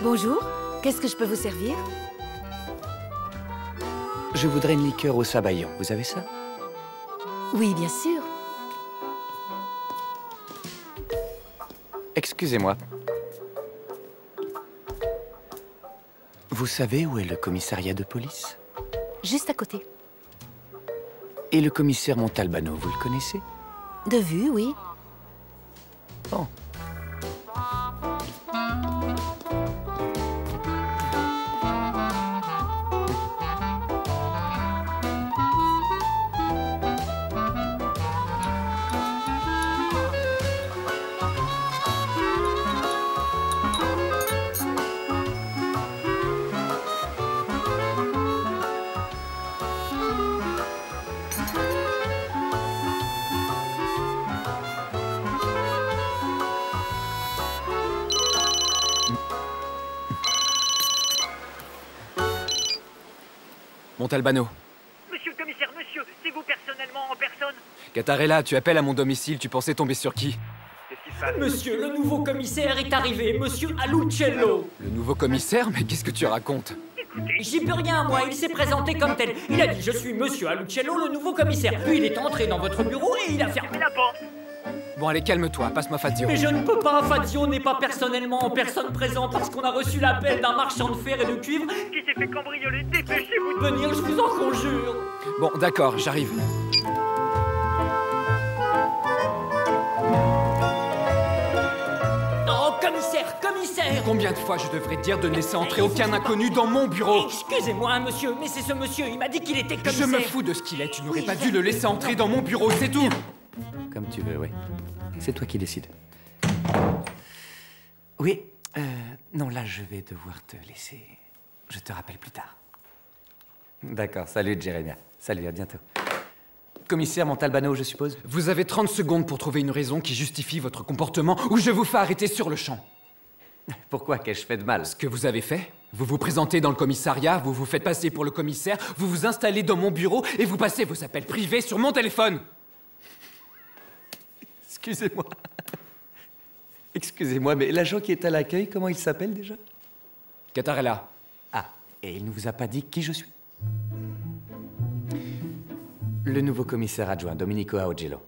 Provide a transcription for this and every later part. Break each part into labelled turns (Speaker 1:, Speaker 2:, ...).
Speaker 1: Bonjour, qu'est-ce que je peux vous servir?
Speaker 2: Je voudrais une liqueur au sabayon, vous avez ça?
Speaker 1: Oui, bien sûr.
Speaker 2: Excusez-moi. Vous savez où est le commissariat de police?
Speaker 1: Juste à côté.
Speaker 2: Et le commissaire Montalbano, vous le connaissez?
Speaker 1: De vue, oui.
Speaker 2: Bon.
Speaker 3: Montalbano.
Speaker 4: Monsieur le commissaire, monsieur, c'est vous personnellement en personne?
Speaker 3: Catarella, tu appelles à mon domicile, tu pensais tomber sur qui?
Speaker 4: Qu'est-ce qui se passe?
Speaker 5: Monsieur, le nouveau commissaire est arrivé, monsieur Alucello.
Speaker 3: Le nouveau commissaire? Mais qu'est-ce que tu racontes?
Speaker 5: J'y peux rien, moi, il s'est présenté comme tel. Il a dit, je suis monsieur Alucello, le nouveau commissaire. Puis il est entré dans votre bureau et il a fermé la porte.
Speaker 3: Bon allez, calme-toi, passe-moi Fazio.
Speaker 5: Mais je ne peux pas, Fazio n'est pas personnellement en personne présent parce qu'on a reçu l'appel d'un marchand de fer et de cuivre
Speaker 4: Qui s'est fait cambrioler? Dépêchez-vous
Speaker 5: de venir, je vous en conjure.
Speaker 3: Bon, d'accord, j'arrive.
Speaker 5: Oh, commissaire!
Speaker 3: Combien de fois je devrais te dire de ne laisser entrer aucun inconnu dans mon bureau?
Speaker 5: Excusez-moi, monsieur, mais c'est ce monsieur, il m'a dit qu'il était commissaire.
Speaker 3: Je me fous de ce qu'il est, tu n'aurais pas dû le laisser entrer dans mon bureau, c'est tout.
Speaker 2: Comme tu veux, oui. C'est toi qui décides. Oui, non, là, je vais devoir te laisser. Je te rappelle plus tard. D'accord, salut, Jérémia. Salut, à bientôt. Commissaire Montalbano, je suppose?
Speaker 3: Vous avez 30 secondes pour trouver une raison qui justifie votre comportement ou je vous fais arrêter sur le champ.
Speaker 2: Pourquoi? Qu'ai-je fait de mal?
Speaker 3: Ce que vous avez fait, vous vous présentez dans le commissariat, vous vous faites passer pour le commissaire, vous vous installez dans mon bureau et vous passez vos appels privés sur mon téléphone.
Speaker 2: Excusez-moi. Excusez-moi, mais l'agent qui est à l'accueil, comment il s'appelle déjà?
Speaker 3: Catarella.
Speaker 2: Ah, et il ne vous a pas dit qui je suis? Le nouveau commissaire adjoint, Domenico Augello.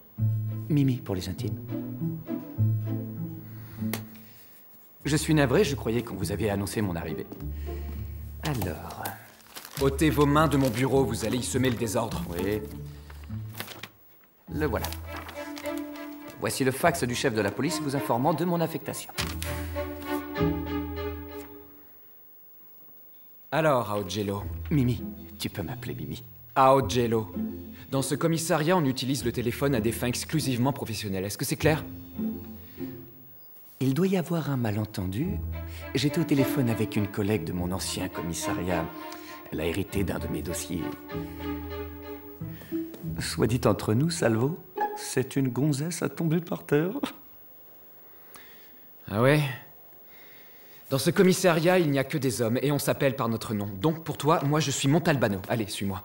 Speaker 2: Mimi, pour les intimes. Je suis navré, je croyais qu'on vous avait annoncé mon arrivée. Alors...
Speaker 3: ôtez vos mains de mon bureau, vous allez y semer le désordre.
Speaker 2: Oui. Le voilà. Voici le fax du chef de la police vous informant de mon affectation.
Speaker 3: Alors, Augello.
Speaker 2: Mimi, tu peux m'appeler Mimi.
Speaker 3: Augello. Dans ce commissariat, on utilise le téléphone à des fins exclusivement professionnelles. Est-ce que c'est clair?
Speaker 2: Il doit y avoir un malentendu. J'étais au téléphone avec une collègue de mon ancien commissariat. Elle a hérité d'un de mes dossiers. Soit dit entre nous, Salvo, c'est une gonzesse à tomber par terre.
Speaker 3: Ah ouais? Dans ce commissariat, il n'y a que des hommes et on s'appelle par notre nom. Donc pour toi, moi je suis Montalbano. Allez, suis-moi.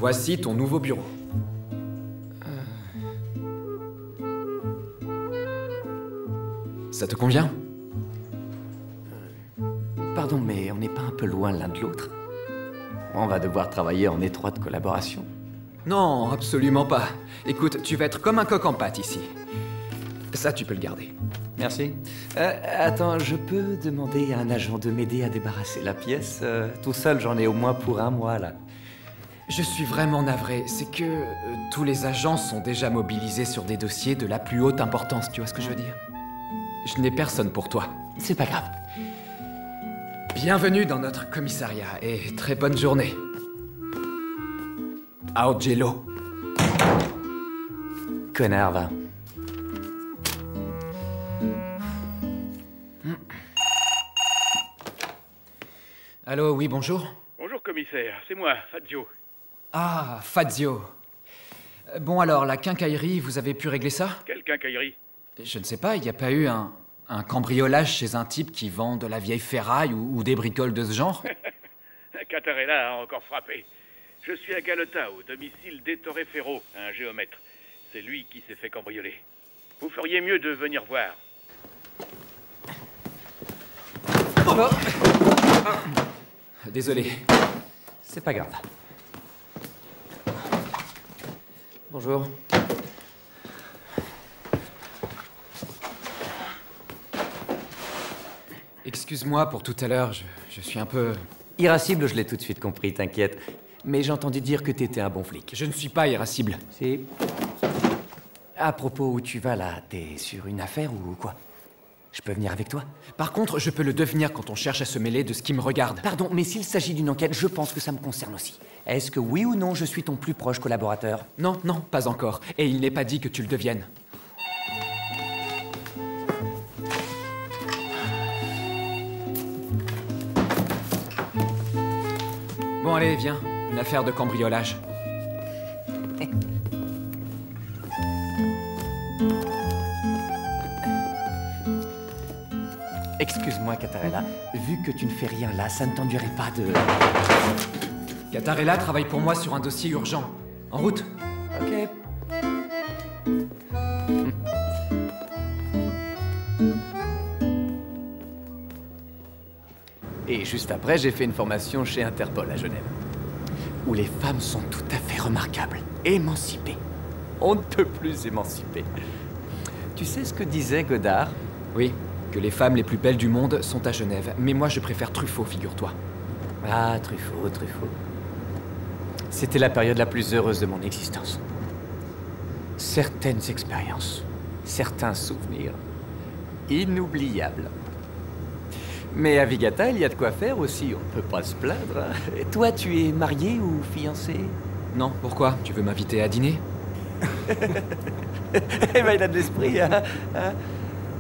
Speaker 3: Voici ton nouveau bureau. Ça te convient?
Speaker 2: Pardon, mais on n'est pas un peu loin l'un de l'autre? On va devoir travailler en étroite collaboration.
Speaker 3: Non, absolument pas. Écoute, tu vas être comme un coq en pâte ici. Ça, tu peux le garder.
Speaker 2: Merci. Attends, je peux demander à un agent de m'aider à débarrasser la pièce? Tout seul, j'en ai au moins pour un mois, là.
Speaker 3: Je suis vraiment navré. C'est que tous les agents sont déjà mobilisés sur des dossiers de la plus haute importance, tu vois ce que je veux dire? Je n'ai personne pour toi.
Speaker 2: C'est pas grave.
Speaker 3: Bienvenue dans notre commissariat et très bonne journée. Au Jello.
Speaker 2: Connard, va.
Speaker 3: Allô, oui, bonjour.
Speaker 6: Bonjour commissaire, c'est moi, Fazio.
Speaker 3: Ah, Fazio. Bon alors, la quincaillerie, vous avez pu régler ça?
Speaker 6: Quelle quincaillerie?
Speaker 3: Je ne sais pas, il n'y a pas eu un cambriolage chez un type qui vend de la vieille ferraille ou des bricoles de ce genre?
Speaker 6: Catarella a encore frappé. Je suis à Galota, au domicile d'Ettore Ferro, un géomètre. C'est lui qui s'est fait cambrioler. Vous feriez mieux de venir voir.
Speaker 3: Oh. Désolé.
Speaker 2: C'est pas grave. Bonjour.
Speaker 3: Excuse-moi pour tout à l'heure, je suis un peu...
Speaker 2: Irascible, je l'ai tout de suite compris, t'inquiète. Mais j'ai entendu dire que t'étais un bon flic.
Speaker 3: Je ne suis pas irascible.
Speaker 2: Si. À propos, où tu vas là? T'es sur une affaire ou quoi? Je peux venir avec toi?
Speaker 3: Par contre, je peux le devenir quand on cherche à se mêler de ce qui me regarde.
Speaker 2: Pardon, mais s'il s'agit d'une enquête, je pense que ça me concerne aussi. Est-ce que oui ou non, je suis ton plus proche collaborateur?
Speaker 3: Non, non, pas encore. Et il n'est pas dit que tu le deviennes. Bon, allez, viens. Une affaire de cambriolage.
Speaker 2: Excuse-moi, Catarella. Vu que tu ne fais rien là, ça ne t'enduirait pas de...
Speaker 3: Catarella travaille pour moi sur un dossier urgent. En route.
Speaker 2: Ok. Et juste après, j'ai fait une formation chez Interpol à Genève, où les femmes sont tout à fait remarquables, émancipées. On ne peut plus émanciper. Tu sais ce que disait Godard?
Speaker 3: Oui, que les femmes les plus belles du monde sont à Genève. Mais moi, je préfère Truffaut, figure-toi.
Speaker 2: Ah, Truffaut, Truffaut. C'était la période la plus heureuse de mon existence. Certaines expériences, certains souvenirs, inoubliables. Mais à Vigata, il y a de quoi faire aussi, on ne peut pas se plaindre. Et toi, tu es marié ou fiancé?
Speaker 3: Non, pourquoi? Tu veux m'inviter à dîner?
Speaker 2: Eh ben, il a de l'esprit, hein,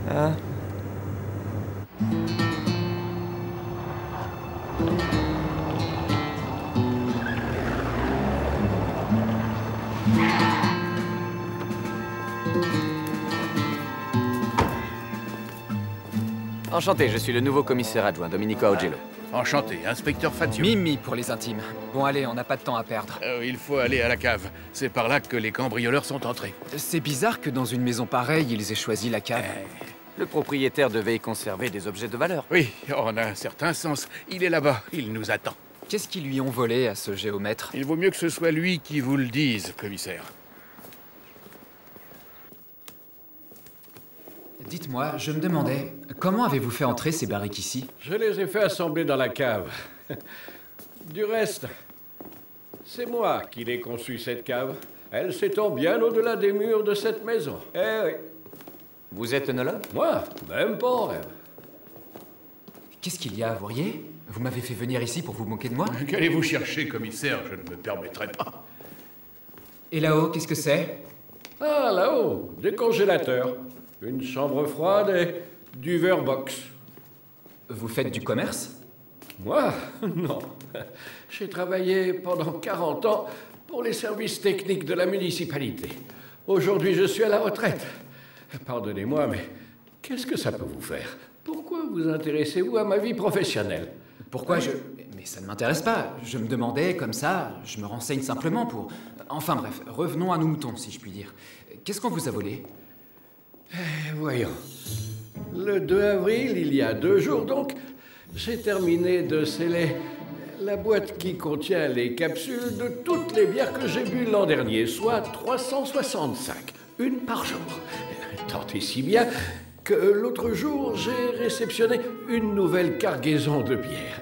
Speaker 2: hein. Enchanté, je suis le nouveau commissaire adjoint, Domenico Augello.
Speaker 6: Enchanté, inspecteur Fazio.
Speaker 3: Mimi pour les intimes. Bon, allez, on n'a pas de temps à perdre.
Speaker 6: Il faut aller à la cave. C'est par là que les cambrioleurs sont entrés.
Speaker 3: C'est bizarre que dans une maison pareille, ils aient choisi la cave.
Speaker 2: Le propriétaire devait y conserver des objets de valeur.
Speaker 6: Oui, en un certain sens. Il est là-bas, il nous attend.
Speaker 3: Qu'est-ce qu'ils lui ont volé à ce géomètre?
Speaker 6: Il vaut mieux que ce soit lui qui vous le dise, commissaire.
Speaker 3: Dites-moi, je me demandais, comment avez-vous fait entrer ces barriques ici?
Speaker 7: Je les ai fait assembler dans la cave. Du reste, c'est moi qui l'ai conçue, cette cave. Elle s'étend bien au-delà des murs de cette maison. Eh oui.
Speaker 2: Vous êtes œnologue?
Speaker 7: Moi, même pas en rêve.
Speaker 3: Qu'est-ce qu'il y a, vous riez? Vous m'avez fait venir ici pour vous moquer de moi?
Speaker 6: Qu'allez-vous chercher, commissaire? Je ne me permettrai pas.
Speaker 3: Et là-haut, qu'est-ce que c'est?
Speaker 7: Ah, là-haut, des congélateurs. Une chambre froide et du verbox.
Speaker 3: Vous faites du commerce?
Speaker 7: Moi? Non. J'ai travaillé pendant 40 ans pour les services techniques de la municipalité. Aujourd'hui, je suis à la retraite. Pardonnez-moi, mais qu'est-ce que ça peut vous faire? Pourquoi vous intéressez-vous à ma vie professionnelle?
Speaker 3: Pourquoi je... Mais ça ne m'intéresse pas. Je me demandais, comme ça, je me renseigne simplement pour... Enfin bref, revenons à nos moutons, si je puis dire. Qu'est-ce qu'on vous a volé?
Speaker 7: Voyons. Le 2 avril, il y a 2 jours donc, j'ai terminé de sceller la boîte qui contient les capsules de toutes les bières que j'ai bues l'an dernier, soit 365, une par jour. Tant et si bien que l'autre jour, j'ai réceptionné une nouvelle cargaison de bière.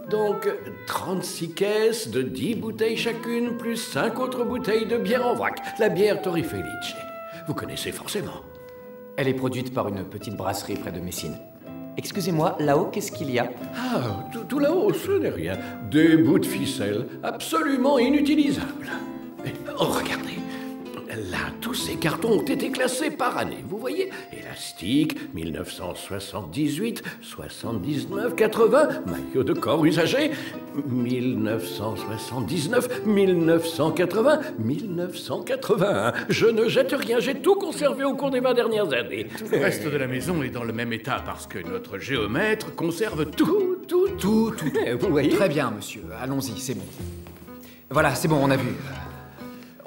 Speaker 7: Donc, 36 caisses de 10 bouteilles chacune, plus 5 autres bouteilles de bière en vrac. La bière Torre Felice. Vous connaissez forcément.
Speaker 2: Elle est produite par une petite brasserie près de Messine. Excusez-moi, là-haut, qu'est-ce qu'il y a?
Speaker 7: Ah, tout là-haut, ce n'est rien. Des bouts de ficelle absolument inutilisables. Oh, regardez. Là, tous ces cartons ont été classés par année. Vous voyez? Élastique, 1978, 79, 80, maillot de corps usagé, 1979, 1980, 1981. Je ne jette rien, j'ai tout conservé au cours des 20 dernières années.
Speaker 6: Tout le reste de la maison est dans le même état parce que notre géomètre conserve tout.
Speaker 3: Tout.
Speaker 7: Vous voyez?
Speaker 3: Très bien, monsieur. Allons-y, c'est bon. Voilà, c'est bon, on a vu.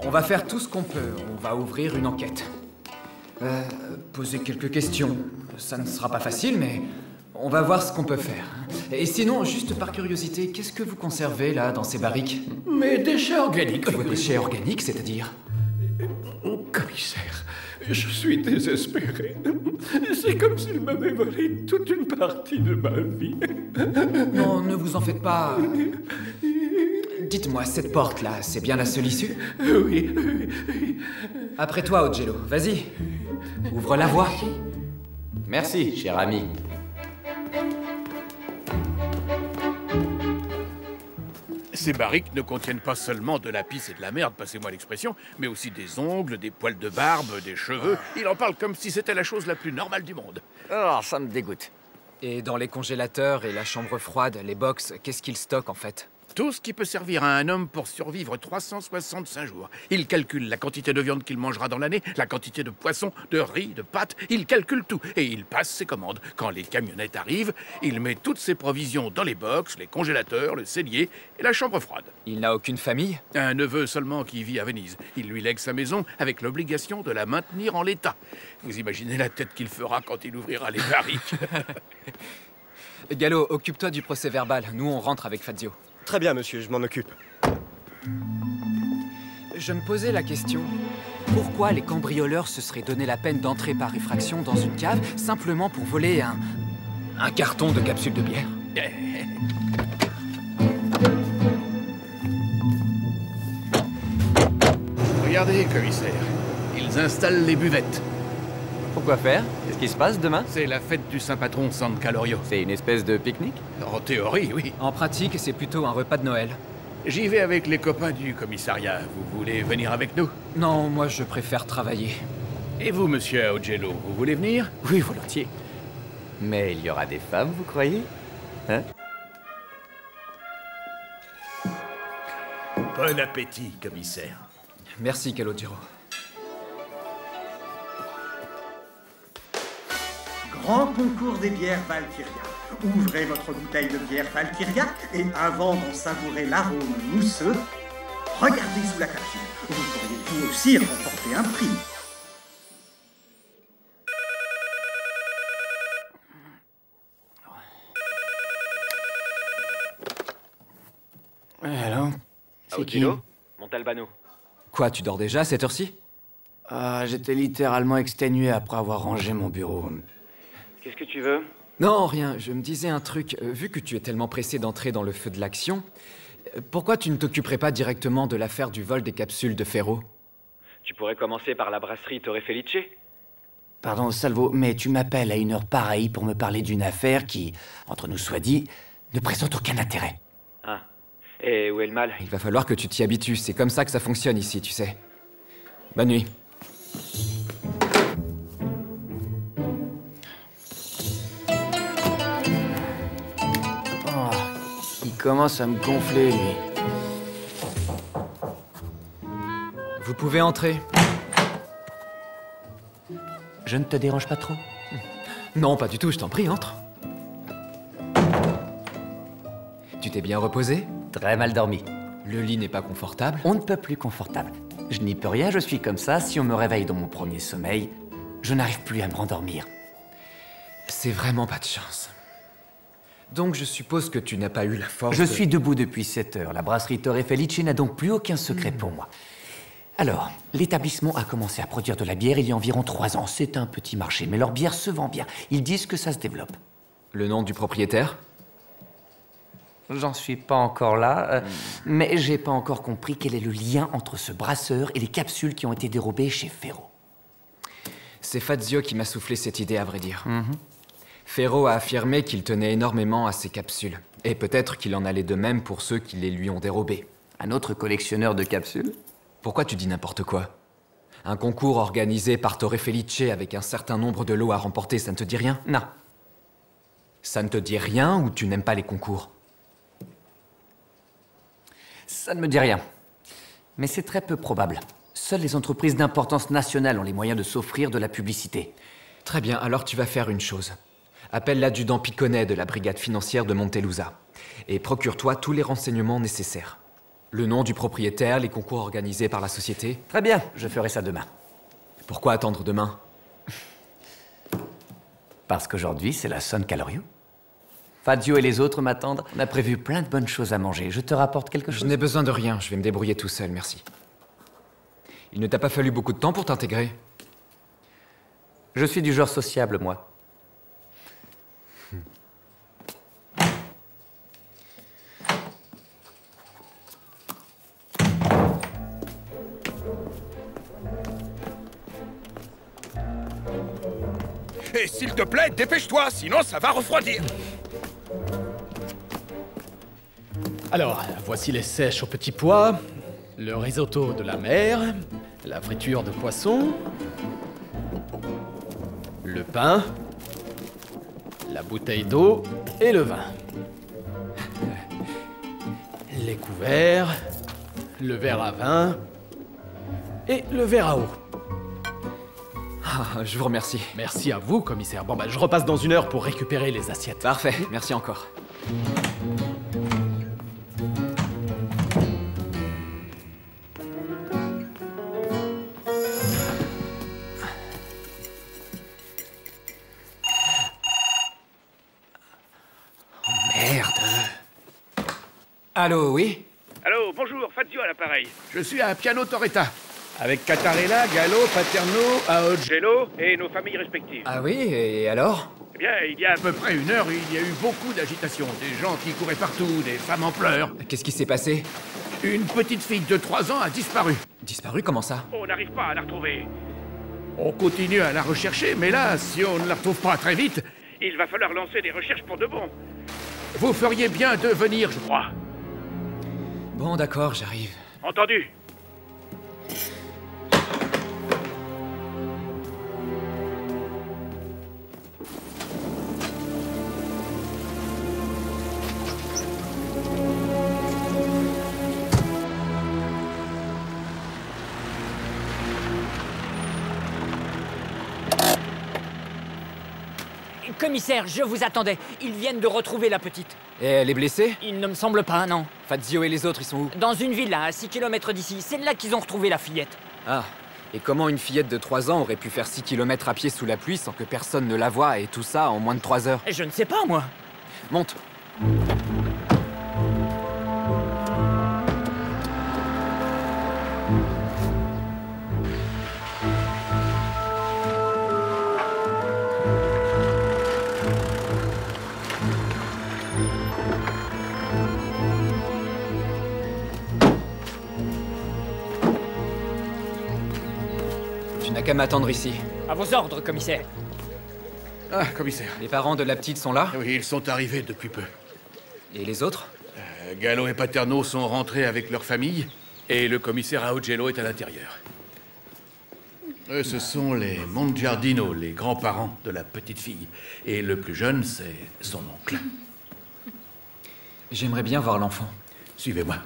Speaker 3: On va faire tout ce qu'on peut. On va ouvrir une enquête. Poser quelques questions. Ça ne sera pas facile, mais on va voir ce qu'on peut faire. Et sinon, juste par curiosité, qu'est-ce que vous conservez là dans ces barriques?
Speaker 7: Mes déchets organiques.
Speaker 3: Vos déchets organiques, c'est-à-dire?
Speaker 7: Commissaire, je suis désespéré. C'est comme s'il m'avait volé toute une partie de ma vie.
Speaker 3: Non, ne vous en faites pas. Dites-moi, cette porte-là, c'est bien la seule issue?
Speaker 7: Oui.
Speaker 3: Après toi, Ogello, vas-y. Ouvre la voie.
Speaker 2: Merci, cher ami.
Speaker 6: Ces barriques ne contiennent pas seulement de la pisse et de la merde, passez-moi l'expression, mais aussi des ongles, des poils de barbe, des cheveux. Il en parle comme si c'était la chose la plus normale du monde.
Speaker 2: Oh, ça me dégoûte.
Speaker 3: Et dans les congélateurs et la chambre froide, les box, qu'est-ce qu'ils stockent en fait?
Speaker 6: Tout ce qui peut servir à un homme pour survivre 365 jours. Il calcule la quantité de viande qu'il mangera dans l'année, la quantité de poisson, de riz, de pâtes. Il calcule tout et il passe ses commandes. Quand les camionnettes arrivent, il met toutes ses provisions dans les box, les congélateurs, le cellier et la chambre froide.
Speaker 3: Il n'a aucune famille?
Speaker 6: Un neveu seulement qui vit à Venise. Il lui lègue sa maison avec l'obligation de la maintenir en l'état. Vous imaginez la tête qu'il fera quand il ouvrira les barriques.
Speaker 3: Gallo, occupe-toi du procès verbal. Nous, on rentre avec Fazio.
Speaker 8: Très bien, monsieur, je m'en occupe.
Speaker 3: Je me posais la question, pourquoi les cambrioleurs se seraient donné la peine d'entrer par effraction dans une cave simplement pour voler un carton de capsules de bière?
Speaker 6: Regardez, commissaire. Ils installent les buvettes.
Speaker 2: Pourquoi faire? Qu'est-ce qui se passe demain?
Speaker 6: C'est la fête du Saint-Patron San Calorio.
Speaker 2: C'est une espèce de pique-nique?
Speaker 6: En théorie, oui.
Speaker 3: En pratique, c'est plutôt un repas de Noël.
Speaker 6: J'y vais avec les copains du commissariat. Vous voulez venir avec nous?
Speaker 3: Non, moi je préfère travailler.
Speaker 6: Et vous, monsieur Ogello, vous voulez venir?
Speaker 2: Oui, volontiers. Mais il y aura des femmes, vous croyez? Hein?
Speaker 9: Bon appétit, commissaire.
Speaker 3: Merci, Calogero.
Speaker 10: Grand concours des bières Valkyria. Ouvrez votre bouteille de bière Valkyria et avant d'en savourer l'arôme mousseux, regardez sous la capsule. Vous pourriez vous aussi remporter un prix.
Speaker 2: Alors, c'est qui?
Speaker 8: Ogello, Montalbano.
Speaker 3: Quoi, tu dors déjà à cette heure-ci?
Speaker 2: Ah, j'étais littéralement exténué après avoir rangé mon bureau.
Speaker 8: Qu'est-ce que tu veux?
Speaker 3: Non, rien, je me disais un truc. Vu que tu es tellement pressé d'entrer dans le feu de l'action, pourquoi tu ne t'occuperais pas directement de l'affaire du vol des capsules de Ferro?
Speaker 8: Tu pourrais commencer par la brasserie Torre Felice.
Speaker 2: Pardon, Salvo, mais tu m'appelles à une heure pareille pour me parler d'une affaire qui, entre nous soit dit, ne présente aucun intérêt.
Speaker 8: Ah. Et où est le mal?
Speaker 3: Il va falloir que tu t'y habitues, c'est comme ça que ça fonctionne ici, tu sais. Bonne nuit.
Speaker 2: Oh, il commence à me gonfler, lui.
Speaker 3: Vous pouvez entrer.
Speaker 2: Je ne te dérange pas trop?
Speaker 3: Non, pas du tout, je t'en prie, entre. Tu t'es bien reposé?
Speaker 2: Très mal dormi.
Speaker 3: Le lit n'est pas confortable?
Speaker 2: On ne peut plus confortable. Je n'y peux rien, je suis comme ça. Si on me réveille dans mon premier sommeil, je n'arrive plus à me rendormir.
Speaker 3: C'est vraiment pas de chance. Donc je suppose que tu n'as pas eu la force
Speaker 2: Je
Speaker 3: de-
Speaker 2: suis debout depuis 7 heures. La brasserie Torre Felice n'a donc plus aucun secret pour moi. Alors, l'établissement a commencé à produire de la bière il y a environ 3 ans. C'est un petit marché, mais leur bière se vend bien. Ils disent que ça se développe.
Speaker 3: Le nom du propriétaire?
Speaker 2: J'en suis pas encore là, mais j'ai pas encore compris quel est le lien entre ce brasseur et les capsules qui ont été dérobées chez Ferro.
Speaker 3: C'est Fazio qui m'a soufflé cette idée, à vrai dire. Ferro a affirmé qu'il tenait énormément à ces capsules. Et peut-être qu'il en allait de même pour ceux qui les lui ont dérobées.
Speaker 2: Un autre collectionneur de capsules?
Speaker 3: Pourquoi tu dis n'importe quoi? Un concours organisé par Torre Felice avec un certain nombre de lots à remporter, ça ne te dit rien?
Speaker 2: Non.
Speaker 3: Ça ne te dit rien ou tu n'aimes pas les concours?
Speaker 2: Ça ne me dit rien. Mais c'est très peu probable. Seules les entreprises d'importance nationale ont les moyens de s'offrir de la publicité.
Speaker 3: Très bien, alors tu vas faire une chose. Appelle l'adjudant Piconnet de la brigade financière de Montelusa et procure-toi tous les renseignements nécessaires. Le nom du propriétaire, les concours organisés par la société.
Speaker 2: Très bien, je ferai ça demain.
Speaker 3: Pourquoi attendre demain?
Speaker 2: Parce qu'aujourd'hui, c'est la Sun Calorio. Fazio et les autres m'attendent. On a prévu plein de bonnes choses à manger. Je te rapporte quelque chose?
Speaker 3: Je n'ai besoin de rien, je vais me débrouiller tout seul, merci. Il ne t'a pas fallu beaucoup de temps pour t'intégrer?
Speaker 2: Je suis du genre sociable, moi.
Speaker 6: Et s'il te plaît, dépêche-toi, sinon ça va refroidir.
Speaker 11: Alors, voici les sèches aux petits pois, le risotto de la mer, la friture de poisson, le pain, la bouteille d'eau et le vin. Les couverts, le verre à vin et le verre à eau.
Speaker 3: Ah, je vous remercie.
Speaker 11: Merci à vous, commissaire. Bon, je repasse dans 1 heure pour récupérer les assiettes.
Speaker 3: Parfait, merci encore. Allô, oui?
Speaker 6: Allô, bonjour, Fazio à l'appareil. Je suis à Piano Torretta, avec Catarella, Gallo, Paterno, Aogello et nos familles respectives.
Speaker 3: Ah oui, et alors?
Speaker 6: Eh bien, il y a à peu près 1 heure, il y a eu beaucoup d'agitation. Des gens qui couraient partout, des femmes en pleurs.
Speaker 3: Qu'est-ce qui s'est passé?
Speaker 6: Une petite fille de 3 ans a disparu.
Speaker 3: Disparu, comment ça?
Speaker 6: On n'arrive pas à la retrouver. On continue à la rechercher, mais là, si on ne la retrouve pas très vite, il va falloir lancer des recherches pour de bon. Vous feriez bien de venir, je crois.
Speaker 3: Bon, d'accord, j'arrive.
Speaker 6: Entendu.
Speaker 5: Commissaire, je vous attendais. Ils viennent de retrouver la petite.
Speaker 3: Et elle est blessée?
Speaker 5: Il ne me semble pas, non.
Speaker 3: Fazio et les autres, ils sont où?
Speaker 5: Dans une villa à 6 km d'ici. C'est là qu'ils ont retrouvé la fillette.
Speaker 3: Ah, et comment une fillette de 3 ans aurait pu faire 6 km à pied sous la pluie sans que personne ne la voie et tout ça en moins de 3 heures?
Speaker 5: Je ne sais pas, moi.
Speaker 3: Monte. Tu n'as qu'à m'attendre ici.
Speaker 5: À vos ordres, commissaire.
Speaker 6: Ah, commissaire.
Speaker 3: Les parents de la petite sont là?
Speaker 6: Oui, ils sont arrivés depuis peu.
Speaker 3: Et les autres?
Speaker 6: Gallo et Paterno sont rentrés avec leur famille, et le commissaire Aogello est à l'intérieur. Ce sont les Mongiardino, les grands-parents de la petite fille. Et le plus jeune, c'est son oncle.
Speaker 3: J'aimerais bien voir l'enfant.
Speaker 6: Suivez-moi.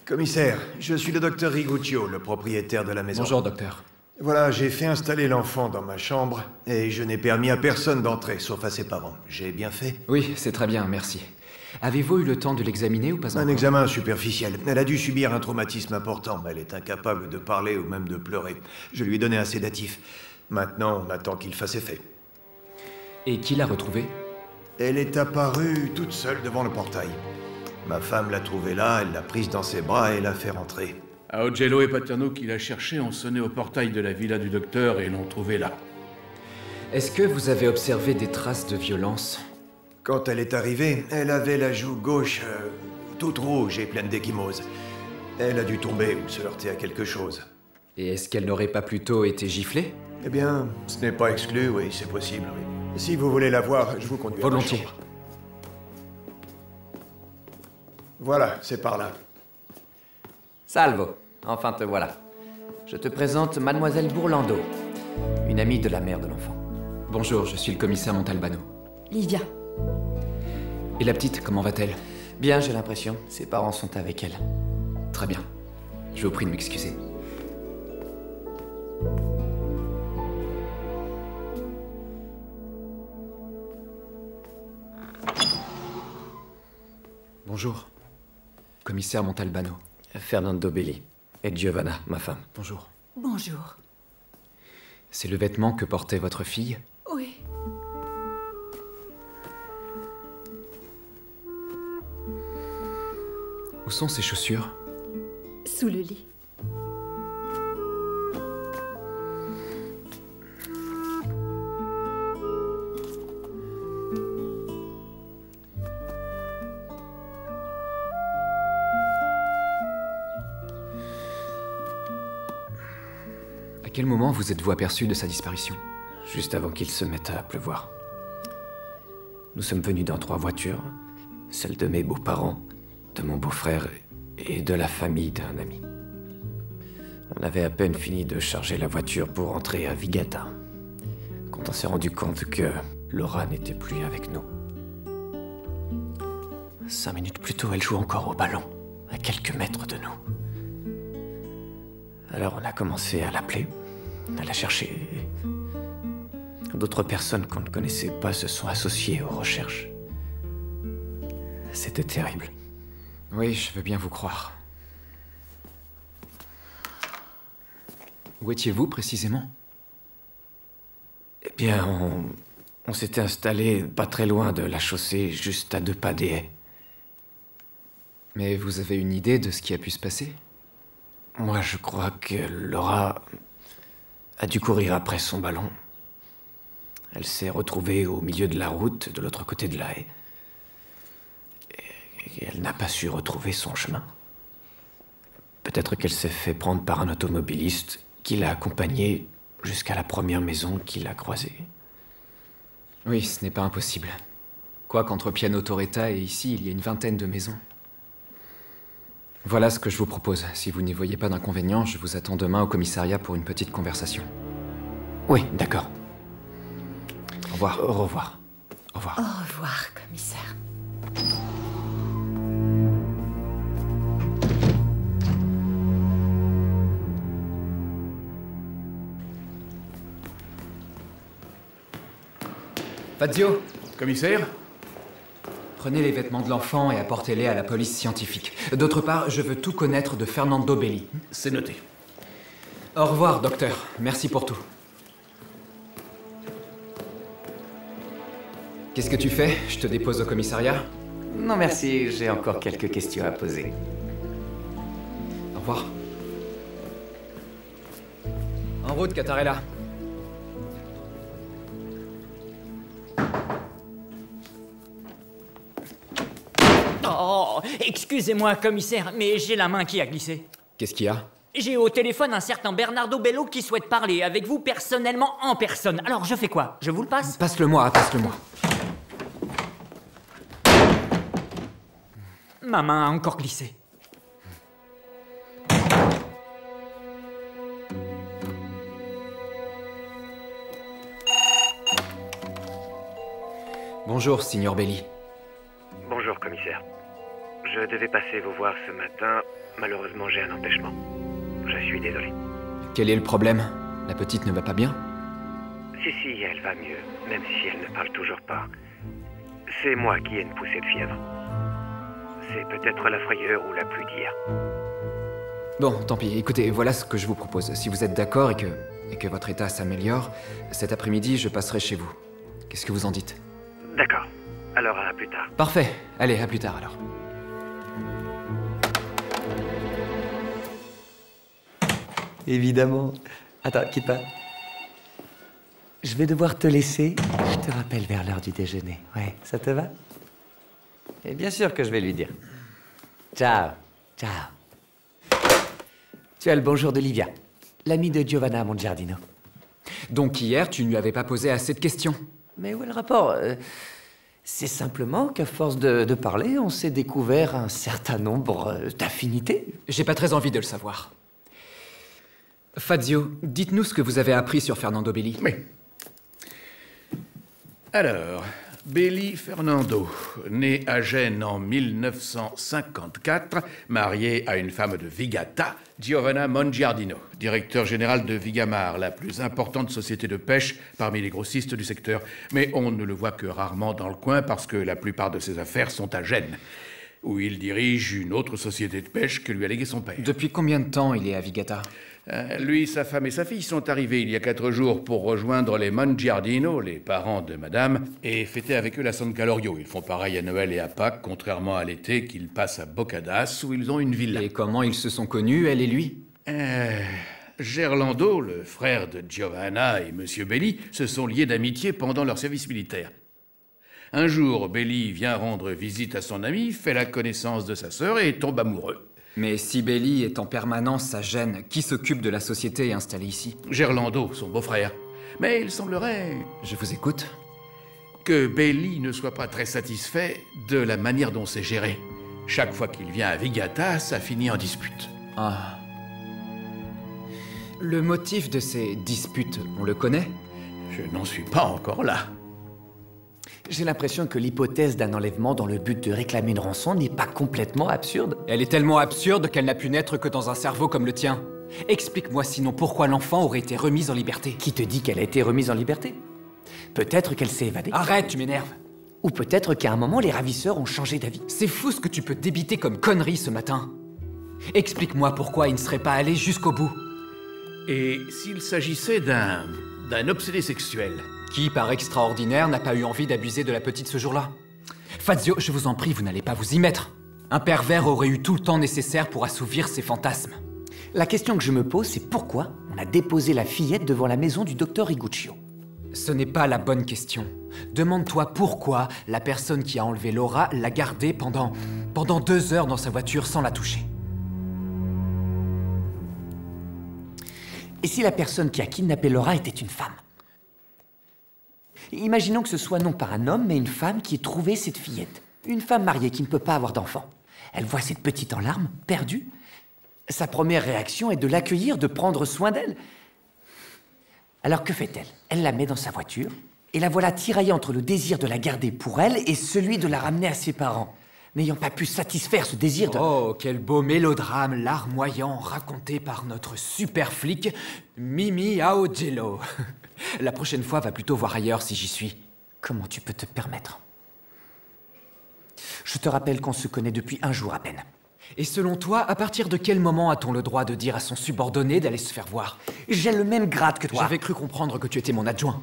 Speaker 12: Commissaire, je suis le docteur Riguccio, le propriétaire de la maison.
Speaker 3: Bonjour, docteur.
Speaker 12: Voilà, j'ai fait installer l'enfant dans ma chambre et je n'ai permis à personne d'entrer, sauf à ses parents. J'ai bien fait?
Speaker 3: Oui, c'est très bien, merci. Avez-vous eu le temps de l'examiner ou pas encore?
Speaker 12: Un examen superficiel. Elle a dû subir un traumatisme important. Elle est incapable de parler ou même de pleurer. Je lui ai donné un sédatif. Maintenant, on attend qu'il fasse effet.
Speaker 3: Et qui l'a retrouvée?
Speaker 12: Elle est apparue toute seule devant le portail. Ma femme l'a trouvée là, elle l'a prise dans ses bras et l'a fait rentrer.
Speaker 6: Augello et Paterno qui l'a cherché ont sonné au portail de la villa du docteur et l'ont trouvée là.
Speaker 3: Est-ce que vous avez observé des traces de violence?
Speaker 12: Quand elle est arrivée, elle avait la joue gauche toute rouge et pleine d'ecchymose. Elle a dû tomber ou se heurter à quelque chose.
Speaker 3: Et est-ce qu'elle n'aurait pas plutôt été giflée?
Speaker 12: Eh bien, ce n'est pas exclu, oui, c'est possible, oui. Si vous voulez la voir, je vous conduis à ma
Speaker 3: Volontiers.
Speaker 12: chambre. Voilà, c'est par là.
Speaker 2: Salvo, enfin te voilà. Je te présente Mademoiselle Bourlando, une amie de la mère de l'enfant.
Speaker 3: Bonjour, je suis le commissaire Montalbano.
Speaker 1: Livia.
Speaker 3: Et la petite, comment va-t-elle?
Speaker 2: Bien, j'ai l'impression. Ses parents sont avec elle.
Speaker 3: Très bien. Je vous prie de m'excuser. Bonjour. Commissaire Montalbano.
Speaker 2: Fernando Belli. Et Giovanna, ma femme.
Speaker 3: Bonjour.
Speaker 1: Bonjour.
Speaker 3: C'est le vêtement que portait votre fille?
Speaker 1: Oui.
Speaker 3: Où sont ses chaussures?
Speaker 1: Sous le lit.
Speaker 3: À quel moment vous êtes-vous aperçu de sa disparition?
Speaker 2: Juste avant qu'il se mette à pleuvoir. Nous sommes venus dans 3 voitures. Celle de mes beaux-parents, de mon beau-frère et de la famille d'un ami. On avait à peine fini de charger la voiture pour rentrer à Vigata, quand on s'est rendu compte que Laura n'était plus avec nous. 5 minutes plus tôt, elle joue encore au ballon, à quelques mètres de nous. Alors on a commencé à l'appeler, à la chercher. D'autres personnes qu'on ne connaissait pas se sont associées aux recherches. C'était terrible.
Speaker 3: Oui, je veux bien vous croire. Où étiez-vous précisément?
Speaker 2: Eh bien, on s'était installé pas très loin de la chaussée, juste à 2 pas des haies.
Speaker 3: Mais vous avez une idée de ce qui a pu se passer?
Speaker 2: Moi, je crois que Laura a dû courir après son ballon. Elle s'est retrouvée au milieu de la route, de l'autre côté de la haie. Et elle n'a pas su retrouver son chemin. Peut-être qu'elle s'est fait prendre par un automobiliste qui l'a accompagnée jusqu'à la première maison qu'il a croisée.
Speaker 3: Oui, ce n'est pas impossible. Quoiqu'entre Piano Torretta et ici, il y a une 20aine de maisons. Voilà ce que je vous propose. Si vous n'y voyez pas d'inconvénient, je vous attends demain au commissariat pour une petite conversation.
Speaker 2: Oui, d'accord.
Speaker 3: Au revoir.
Speaker 2: Au revoir.
Speaker 3: Au revoir.
Speaker 1: Au revoir, commissaire.
Speaker 3: Fazio,
Speaker 6: Commissaire?
Speaker 3: prenez les vêtements de l'enfant et apportez-les à la police scientifique. D'autre part, je veux tout connaître de Fernando Belli.
Speaker 6: C'est noté.
Speaker 3: Au revoir, docteur. Merci pour tout. Qu'est-ce que tu fais? Je te dépose au commissariat?
Speaker 2: Non, merci, j'ai encore quelques questions à poser.
Speaker 3: Au revoir. En route, Catarella.
Speaker 5: Oh, excusez-moi, commissaire, mais j'ai la main qui a glissé.
Speaker 3: Qu'est-ce qu'il y a?
Speaker 5: J'ai au téléphone un certain Bernardo Bello qui souhaite parler avec vous personnellement en personne. Alors je fais quoi? Je vous le passe?
Speaker 3: Passe-le-moi, passe-le-moi.
Speaker 5: Ma main a encore glissé.
Speaker 3: Bonjour, signor Belli.
Speaker 8: Bonjour, commissaire. Je devais passer vous voir ce matin. Malheureusement, j'ai un empêchement. Je suis désolé.
Speaker 3: Quel est le problème? La petite ne va pas bien?
Speaker 8: Si, elle va mieux, même si elle ne parle toujours pas. C'est moi qui ai une poussée de fièvre. C'est peut-être la frayeur ou la pluie d'hier.
Speaker 3: Bon, tant pis. Écoutez, voilà ce que je vous propose. Si vous êtes d'accord et que votre état s'améliore, cet après-midi, je passerai chez vous. Qu'est-ce que vous en dites?
Speaker 8: D'accord. Alors à plus tard.
Speaker 3: Parfait. Allez, à plus tard alors.
Speaker 2: Évidemment. Attends, quitte pas. Je vais devoir te laisser. Je te rappelle vers l'heure du déjeuner. Ouais, ça te va? Et bien sûr que je vais lui dire. Ciao. Ciao. Tu as le bonjour d'Olivia, l'amie de Giovanna Mongiardino.
Speaker 3: Donc hier, tu ne lui avais pas posé assez de questions?
Speaker 2: Mais où est le rapport? C'est simplement qu'à force de parler, on s'est découvert un certain nombre d'affinités.
Speaker 3: J'ai pas très envie de le savoir. Fazio, dites-nous ce que vous avez appris sur Fernando Belli.
Speaker 6: Oui. Alors, Belli Fernando, né à Gênes en 1954, marié à une femme de Vigata, Giovanna Mongiardino, directeur général de Vigamar, la plus importante société de pêche parmi les grossistes du secteur. Mais on ne le voit que rarement dans le coin parce que la plupart de ses affaires sont à Gênes, où il dirige une autre société de pêche que lui a légué son père.
Speaker 3: Depuis combien de temps il est à Vigata?
Speaker 6: Lui, sa femme et sa fille sont arrivés il y a 4 jours pour rejoindre les Mongiardino, les parents de madame, et fêter avec eux la San Calorio. Ils font pareil à Noël et à Pâques, contrairement à l'été qu'ils passent à Bocadas, où ils ont une villa.
Speaker 3: Et comment ils se sont connus, elle et lui?
Speaker 6: Gerlando, le frère de Giovanna et Monsieur Belli, se sont liés d'amitié pendant leur service militaire. Un jour, Belli vient rendre visite à son ami, fait la connaissance de sa sœur et tombe amoureux.
Speaker 3: Mais si Belli est en permanence à Gênes, qui s'occupe de la société installée ici?
Speaker 6: Gerlando, son beau-frère. Mais il semblerait...
Speaker 3: Je vous écoute.
Speaker 6: Que Belli ne soit pas très satisfait de la manière dont c'est géré. Chaque fois qu'il vient à Vigata, ça finit en dispute.
Speaker 3: Ah. Le motif de ces disputes, on le connaît?
Speaker 6: Je n'en suis pas encore là.
Speaker 2: J'ai l'impression que l'hypothèse d'un enlèvement dans le but de réclamer une rançon n'est pas complètement absurde.
Speaker 3: Elle est tellement absurde qu'elle n'a pu naître que dans un cerveau comme le tien. Explique-moi sinon pourquoi l'enfant aurait été remise en liberté.
Speaker 2: Qui te dit qu'elle a été remise en liberté? Peut-être qu'elle s'est évadée.
Speaker 3: Arrête, tu m'énerves.
Speaker 2: Ou peut-être qu'à un moment, les ravisseurs ont changé d'avis.
Speaker 3: C'est fou ce que tu peux débiter comme connerie ce matin. Explique-moi pourquoi il ne serait pas allé jusqu'au bout.
Speaker 6: Et s'il s'agissait d'un obsédé sexuel?
Speaker 3: Qui, par extraordinaire, n'a pas eu envie d'abuser de la petite ce jour-là? Fazio, je vous en prie, vous n'allez pas vous y mettre. Un pervers aurait eu tout le temps nécessaire pour assouvir ses fantasmes.
Speaker 2: La question que je me pose, c'est pourquoi on a déposé la fillette devant la maison du docteur Iguccio?
Speaker 3: Ce n'est pas la bonne question. Demande-toi pourquoi la personne qui a enlevé Laura l'a gardée pendant 2 heures dans sa voiture sans la toucher.
Speaker 2: Et si la personne qui a kidnappé Laura était une femme? Imaginons que ce soit non pas un homme, mais une femme qui ait trouvé cette fillette. Une femme mariée qui ne peut pas avoir d'enfant. Elle voit cette petite en larmes, perdue. Sa première réaction est de l'accueillir, de prendre soin d'elle. Alors que fait-elle? Elle la met dans sa voiture, et la voilà tiraillée entre le désir de la garder pour elle et celui de la ramener à ses parents, n'ayant pas pu satisfaire ce désir de...
Speaker 3: Oh, quel beau mélodrame larmoyant raconté par notre super flic, Mimi Aogello. La prochaine fois, va plutôt voir ailleurs si j'y suis.
Speaker 2: Comment tu peux te permettre? Je te rappelle qu'on se connaît depuis 1 jour à peine.
Speaker 3: Et selon toi, à partir de quel moment a-t-on le droit de dire à son subordonné d'aller se faire voir?
Speaker 2: J'ai le même grade que toi.
Speaker 3: J'avais cru comprendre que tu étais mon adjoint.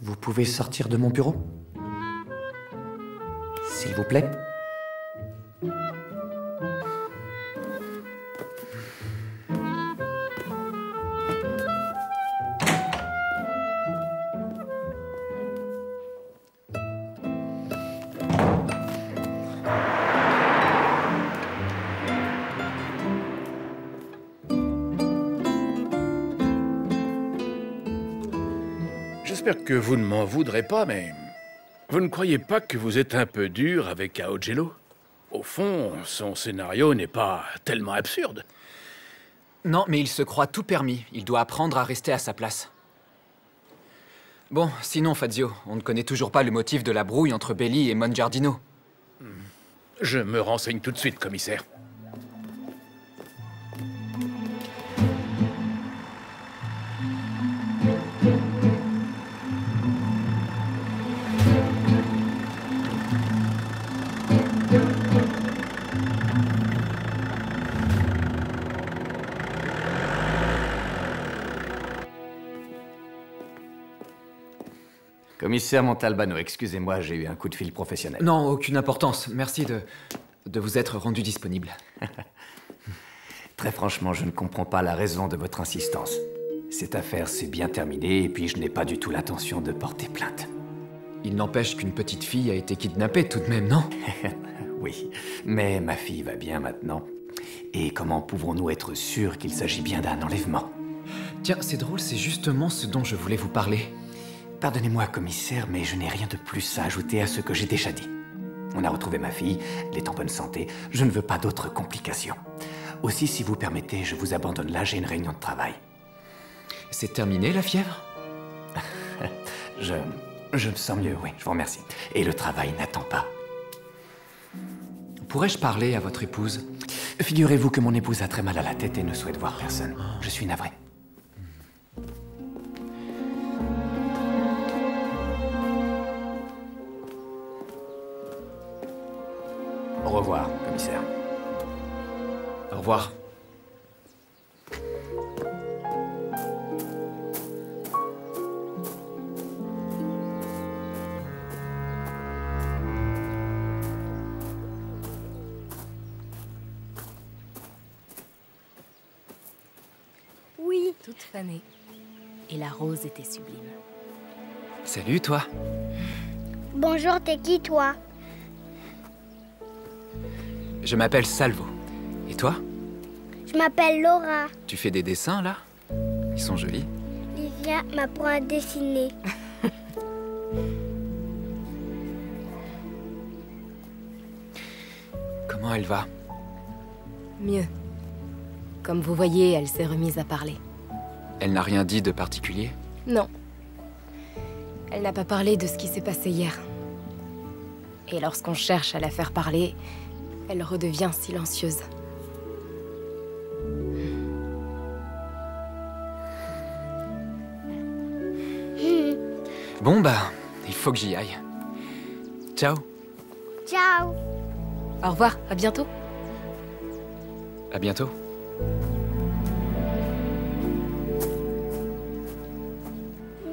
Speaker 2: Vous pouvez sortir de mon bureau? S'il vous plaît?
Speaker 6: J'espère que vous ne m'en voudrez pas, mais... Vous ne croyez pas que vous êtes un peu dur avec Aogello? Au fond, son scénario n'est pas tellement absurde.
Speaker 3: Non, mais il se croit tout permis. Il doit apprendre à rester à sa place. Bon, sinon, Fazio, on ne connaît toujours pas le motif de la brouille entre Belli et Mongiardino.
Speaker 6: Je me renseigne tout de suite, commissaire.
Speaker 2: Commissaire Montalbano, excusez-moi, j'ai eu un coup de fil professionnel.
Speaker 3: Non, aucune importance. Merci de vous être rendu disponible.
Speaker 2: Très franchement, je ne comprends pas la raison de votre insistance. Cette affaire s'est bien terminée et puis je n'ai pas du tout l'intention de porter plainte.
Speaker 3: Il n'empêche qu'une petite fille a été kidnappée tout de même, non?
Speaker 2: Oui, mais ma fille va bien maintenant. Et comment pouvons-nous être sûrs qu'il s'agit bien d'un enlèvement?
Speaker 3: Tiens, c'est drôle, c'est justement ce dont je voulais vous parler.
Speaker 2: Pardonnez-moi, commissaire, mais je n'ai rien de plus à ajouter à ce que j'ai déjà dit. On a retrouvé ma fille, elle est en bonne santé, je ne veux pas d'autres complications. Aussi, si vous permettez, je vous abandonne là, j'ai une réunion de travail.
Speaker 3: C'est terminé, la fièvre?
Speaker 2: Je me sens mieux, oui, je vous remercie. Et le travail n'attend pas.
Speaker 3: Pourrais-je parler à votre épouse?
Speaker 2: Figurez-vous que mon épouse a très mal à la tête et ne souhaite voir personne. Je suis navré. Au revoir, commissaire.
Speaker 3: Au revoir.
Speaker 13: Oui. Toute fanée. Et la rose était sublime.
Speaker 3: Salut, toi.
Speaker 14: Bonjour, t'es qui, toi?
Speaker 3: Je m'appelle Salvo. Et toi?
Speaker 14: Je m'appelle Laura.
Speaker 3: Tu fais des dessins, là? Ils sont jolis.
Speaker 14: Livia m'apprend à dessiner.
Speaker 3: Comment elle va?
Speaker 13: Mieux. Comme vous voyez, elle s'est remise à parler.
Speaker 3: Elle n'a rien dit de particulier?
Speaker 13: Non. Elle n'a pas parlé de ce qui s'est passé hier. Et lorsqu'on cherche à la faire parler, elle redevient silencieuse.
Speaker 3: Bon, bah, il faut que j'y aille. Ciao.
Speaker 14: Ciao.
Speaker 13: Au revoir, à bientôt.
Speaker 3: À bientôt.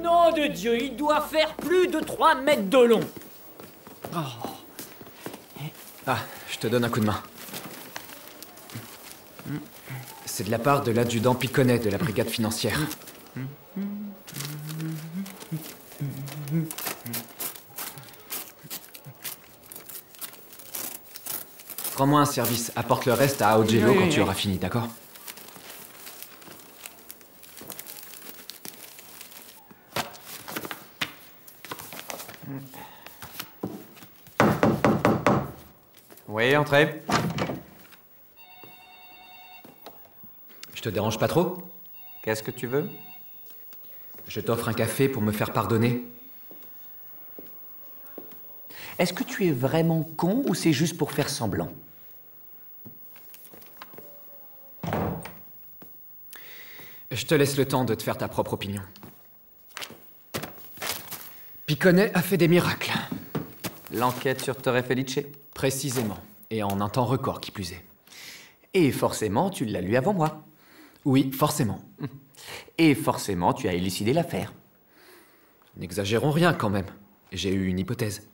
Speaker 5: Nom de Dieu, il doit faire plus de 3 mètres de long.
Speaker 3: Ah, je te donne un coup de main. C'est de la part de l'adjudant Piconnet de la brigade financière. Rends-moi un service. Apporte le reste à Augello quand tu auras fini, d'accord?
Speaker 2: Oui, entrez.
Speaker 3: Je te dérange pas trop?
Speaker 2: Qu'est-ce que tu veux?
Speaker 3: Je t'offre un café pour me faire pardonner.
Speaker 2: Est-ce que tu es vraiment con ou c'est juste pour faire semblant?
Speaker 3: Je te laisse le temps de te faire ta propre opinion. Piconnet a fait des miracles.
Speaker 2: L'enquête sur Torre Felice?
Speaker 3: Précisément. Et en un temps record, qui plus est.
Speaker 2: Et forcément, tu l'as lu avant moi.
Speaker 3: Oui, forcément.
Speaker 2: Et forcément, tu as élucidé l'affaire.
Speaker 3: N'exagérons rien quand même. J'ai eu une hypothèse.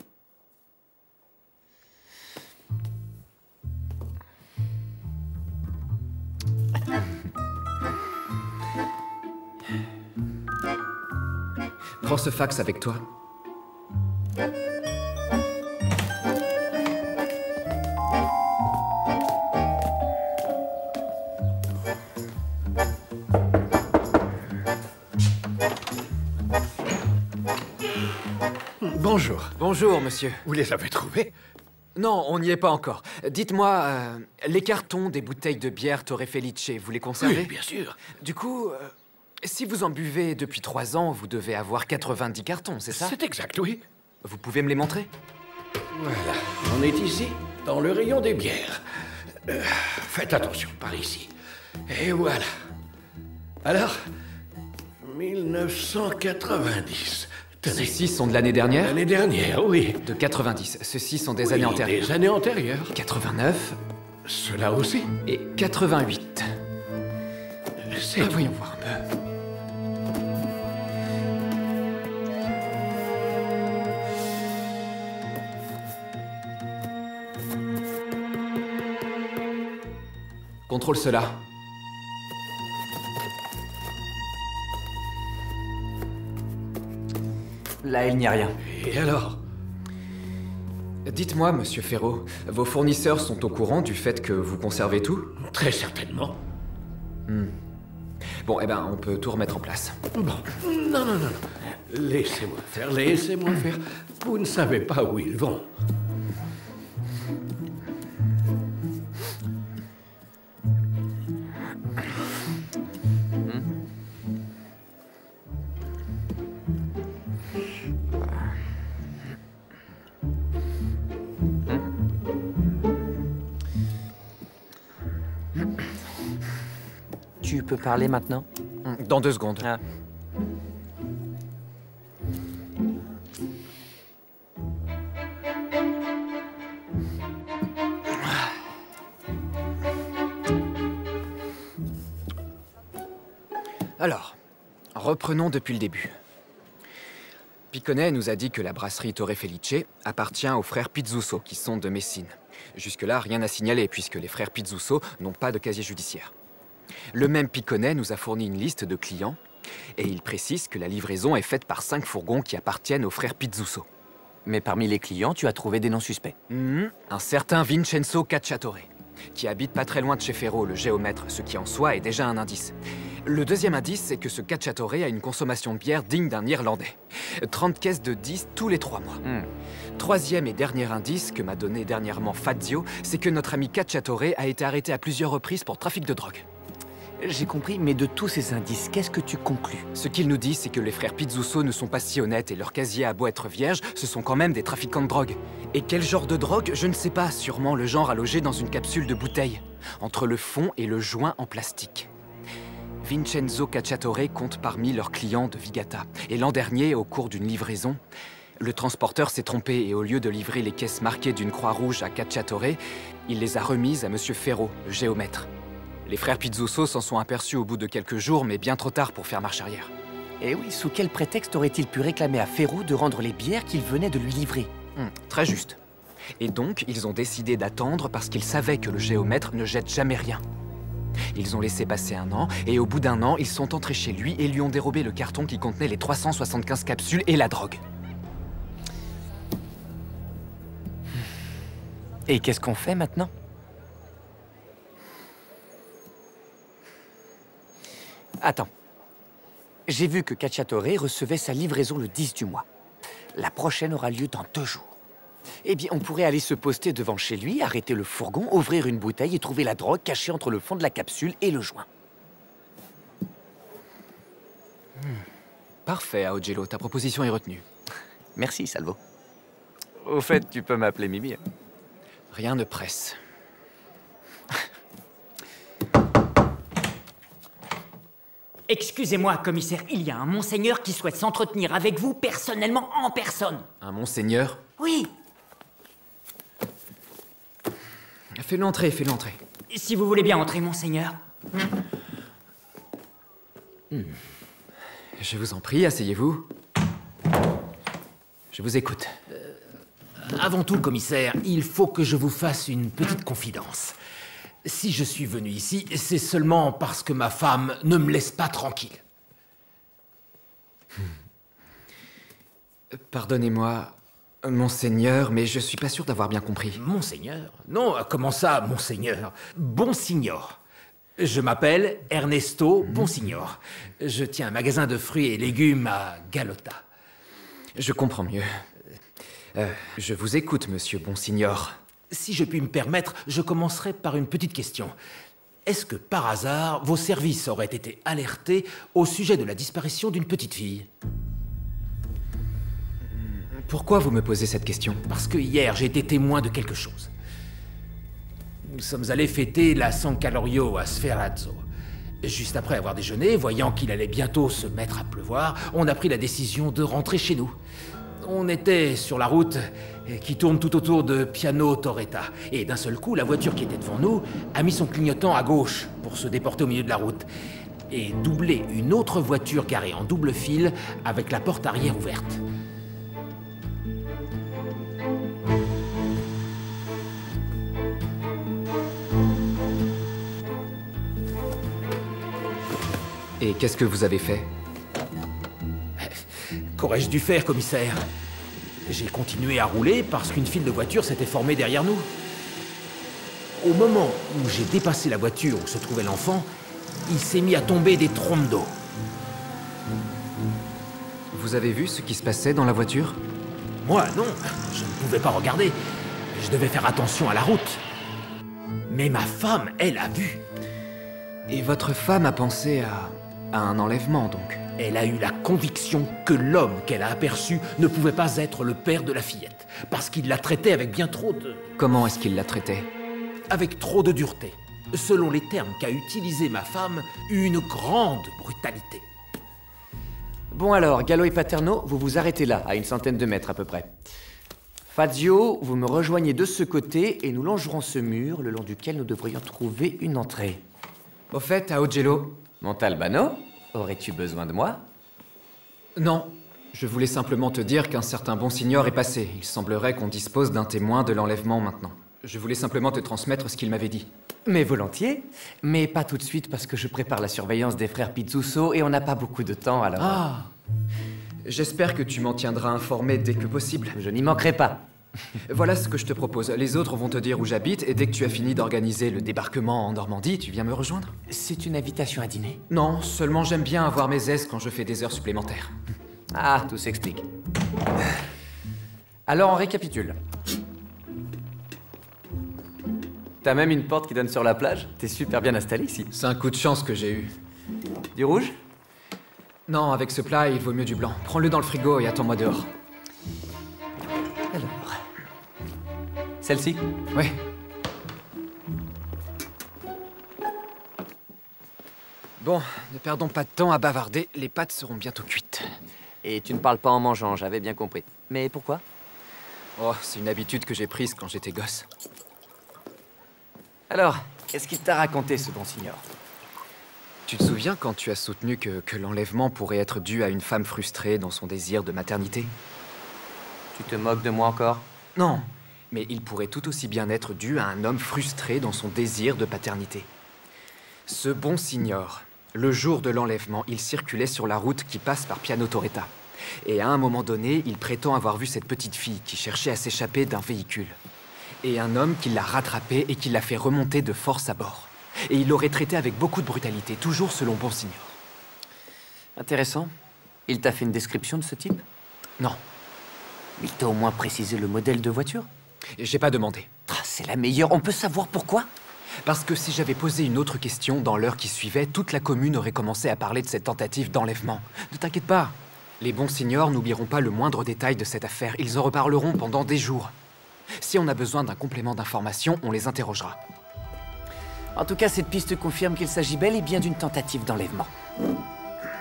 Speaker 3: Prends ce fax avec toi.
Speaker 7: Bonjour.
Speaker 3: Bonjour, monsieur.
Speaker 7: Vous les avez trouvés?
Speaker 3: Non, on n'y est pas encore. Dites-moi, les cartons des bouteilles de bière Torre Felice, vous les conservez?
Speaker 7: Oui, bien sûr.
Speaker 3: Du coup, Si vous en buvez depuis 3 ans, vous devez avoir 90 cartons, c'est ça?
Speaker 7: C'est exact, oui.
Speaker 3: Vous pouvez me les montrer?
Speaker 7: Voilà, on est ici, dans le rayon des bières. Faites attention, par ici. Et voilà. Alors, 1990. Tenez.
Speaker 3: Ceux-ci sont de l'année dernière?
Speaker 7: L'année dernière, oui.
Speaker 3: De 90. Ceux-ci sont des années antérieures.
Speaker 7: Des années antérieures.
Speaker 3: 89.
Speaker 7: Cela aussi.
Speaker 3: Et 88. Voyons voir un peu. Contrôle cela. Là, il n'y a rien.
Speaker 7: Et alors?
Speaker 3: Dites-moi, monsieur Ferro, vos fournisseurs sont au courant du fait que vous conservez tout?
Speaker 7: Très certainement.
Speaker 3: Bon, eh ben, on peut tout remettre en place.
Speaker 7: Bon, non. Laissez-moi faire. Vous ne savez pas où ils vont.
Speaker 2: Tu peux parler maintenant?
Speaker 3: Dans 2 secondes.
Speaker 2: Ah.
Speaker 3: Alors, reprenons depuis le début. Piconnet nous a dit que la brasserie Torre Felice appartient aux frères Pizzuso, qui sont de Messine. Jusque-là, rien à signaler, puisque les frères Pizzuso n'ont pas de casier judiciaire. Le même Piconnet nous a fourni une liste de clients, et il précise que la livraison est faite par 5 fourgons qui appartiennent aux frères Pizzuso.
Speaker 2: Mais parmi les clients, tu as trouvé des noms suspects.
Speaker 3: Un certain Vincenzo Cacciatore, qui habite pas très loin de chez Ferro, le géomètre, ce qui en soi est déjà un indice. Le deuxième indice, c'est que ce Cacciatore a une consommation de bière digne d'un Irlandais. 30 caisses de 10 tous les 3 mois. Troisième et dernier indice que m'a donné dernièrement Fazio, c'est que notre ami Cacciatore a été arrêté à plusieurs reprises pour trafic de drogue.
Speaker 2: J'ai compris, mais de tous ces indices, qu'est-ce que tu conclus?
Speaker 3: Ce qu'il nous dit, c'est que les frères Pizzuso ne sont pas si honnêtes et leur casier a beau être vierge, ce sont quand même des trafiquants de drogue. Et quel genre de drogue? Je ne sais pas, sûrement le genre allogé dans une capsule de bouteille, entre le fond et le joint en plastique. Vincenzo Cacciatore compte parmi leurs clients de Vigata. Et l'an dernier, au cours d'une livraison, le transporteur s'est trompé et au lieu de livrer les caisses marquées d'une croix rouge à Cacciatore, il les a remises à monsieur Ferro, le géomètre. Les frères Pizzuso s'en sont aperçus au bout de quelques jours, mais bien trop tard pour faire marche arrière.
Speaker 2: Eh oui, sous quel prétexte aurait-il pu réclamer à Ferro de rendre les bières qu'il venait de lui livrer?
Speaker 3: Très juste. Et donc, ils ont décidé d'attendre parce qu'ils savaient que le géomètre ne jette jamais rien. Ils ont laissé passer 1 an, et au bout d'1 an, ils sont entrés chez lui et lui ont dérobé le carton qui contenait les 375 capsules et la drogue.
Speaker 2: Et qu'est-ce qu'on fait maintenant? Attends. J'ai vu que Cacciatore recevait sa livraison le 10 du mois. La prochaine aura lieu dans 2 jours. Eh bien, on pourrait aller se poster devant chez lui, arrêter le fourgon, ouvrir une bouteille et trouver la drogue cachée entre le fond de la capsule et le joint.
Speaker 3: Parfait, Aogelo, ta proposition est retenue.
Speaker 2: Merci, Salvo. Au fait, tu peux m'appeler Mimi.
Speaker 3: Rien ne presse.
Speaker 5: Excusez-moi, commissaire, il y a un monseigneur qui souhaite s'entretenir avec vous personnellement, en personne.
Speaker 3: Un monseigneur?
Speaker 5: Oui.
Speaker 3: Fais-le entrer, fais-le entrer.
Speaker 5: Si vous voulez bien entrer, monseigneur.
Speaker 3: Je vous en prie, asseyez-vous. Je vous écoute.
Speaker 15: Avant tout, commissaire, il faut que je vous fasse une petite confidence. Si je suis venu ici, c'est seulement parce que ma femme ne me laisse pas tranquille.
Speaker 3: Pardonnez-moi, monseigneur, mais je suis pas sûr d'avoir bien compris.
Speaker 15: Monseigneur? Non, comment ça, monseigneur? Bonsignor. Je m'appelle Ernesto Bonsignor. Je tiens un magasin de fruits et légumes à Galota.
Speaker 3: Je comprends mieux. Je vous écoute, monsieur Bonsignor.
Speaker 15: Si je puis me permettre, je commencerai par une petite question. est-ce que par hasard, vos services auraient été alertés au sujet de la disparition d'une petite fille?
Speaker 3: Pourquoi vous me posez cette question?
Speaker 15: Parce que hier, j'ai été témoin de quelque chose. Nous sommes allés fêter la San Calorio à Sferrazzo. Juste après avoir déjeuné, voyant qu'il allait bientôt se mettre à pleuvoir, on a pris la décision de rentrer chez nous. On était sur la route qui tourne tout autour de Piano Torretta. Et d'un seul coup, la voiture qui était devant nous a mis son clignotant à gauche pour se déporter au milieu de la route. Et doubler une autre voiture garée en double fil avec la porte arrière ouverte.
Speaker 3: Et qu'est-ce que vous avez fait?
Speaker 15: Qu'aurais-je dû faire, commissaire? J'ai continué à rouler parce qu'une file de voitures s'était formée derrière nous. Au moment où j'ai dépassé la voiture où se trouvait l'enfant, il s'est mis à tomber des trompes d'eau.
Speaker 3: Vous avez vu ce qui se passait dans la voiture?
Speaker 15: Moi, non. Je ne pouvais pas regarder. Je devais faire attention à la route. Mais ma femme, elle a vu.
Speaker 3: Et votre femme a pensé à un enlèvement, donc?
Speaker 15: Elle a eu la conviction que l'homme qu'elle a aperçu ne pouvait pas être le père de la fillette, parce qu'il la traitait avec bien trop de...
Speaker 3: Comment est-ce qu'il la traitait?
Speaker 15: Avec trop de dureté. Selon les termes qu'a utilisés ma femme, une grande brutalité.
Speaker 2: Bon alors, Gallo et Paterno, vous vous arrêtez là, à une centaine de mètres à peu près. Fazio, vous me rejoignez de ce côté et nous longerons ce mur, le long duquel nous devrions trouver une entrée.
Speaker 3: Au fait, à Augello...
Speaker 2: Montalbano, aurais-tu besoin de moi?
Speaker 3: Non. Je voulais simplement te dire qu'un certain Bonsignor est passé. Il semblerait qu'on dispose d'un témoin de l'enlèvement maintenant. Je voulais simplement te transmettre ce qu'il m'avait dit.
Speaker 2: Mais volontiers. Mais pas tout de suite parce que je prépare la surveillance des frères Pizzuso et on n'a pas beaucoup de temps alors...
Speaker 3: Ah! J'espère que tu m'en tiendras informé dès que possible.
Speaker 2: Je n'y manquerai pas.
Speaker 3: Voilà ce que je te propose. Les autres vont te dire où j'habite et dès que tu as fini d'organiser le débarquement en Normandie, tu viens me rejoindre.
Speaker 2: C'est une invitation à dîner?
Speaker 3: Non, seulement j'aime bien avoir mes aises quand je fais des heures supplémentaires.
Speaker 2: Ah, tout s'explique. Alors on récapitule. T'as même une porte qui donne sur la plage? T'es super bien installé ici.
Speaker 3: C'est un coup de chance que j'ai eu.
Speaker 2: Du rouge?
Speaker 3: Non, avec ce plat, il vaut mieux du blanc. Prends-le dans le frigo et attends-moi dehors.
Speaker 2: Alors... Celle-ci?
Speaker 3: Ouais. Bon, ne perdons pas de temps à bavarder, les pâtes seront bientôt cuites.
Speaker 2: Et tu ne parles pas en mangeant, j'avais bien compris. Mais pourquoi?
Speaker 3: Oh, c'est une habitude que j'ai prise quand j'étais gosse.
Speaker 2: Alors, qu'est-ce qu'il t'a raconté, ce Bonsignor?
Speaker 3: Tu te souviens quand tu as soutenu que l'enlèvement pourrait être dû à une femme frustrée dans son désir de maternité?
Speaker 2: Tu te moques de moi encore?
Speaker 3: Non, mais il pourrait tout aussi bien être dû à un homme frustré dans son désir de paternité. Ce Bonsignor, le jour de l'enlèvement, il circulait sur la route qui passe par Piano Torretta. Et à un moment donné, il prétend avoir vu cette petite fille qui cherchait à s'échapper d'un véhicule. Et un homme qui l'a rattrapée et qui l'a fait remonter de force à bord. Et il l'aurait traité avec beaucoup de brutalité, toujours selon Bonsignor.
Speaker 2: Intéressant. Il t'a fait une description de ce type?
Speaker 3: Non.
Speaker 2: Il t'a au moins précisé le modèle de voiture?
Speaker 3: J'ai pas demandé.
Speaker 2: Ah, c'est la meilleure. On peut savoir pourquoi?
Speaker 3: Parce que si j'avais posé une autre question dans l'heure qui suivait, toute la commune aurait commencé à parler de cette tentative d'enlèvement. Ne t'inquiète pas. Les Bonsignors n'oublieront pas le moindre détail de cette affaire. Ils en reparleront pendant des jours. Si on a besoin d'un complément d'information, on les interrogera.
Speaker 2: En tout cas, cette piste confirme qu'il s'agit bel et bien d'une tentative d'enlèvement.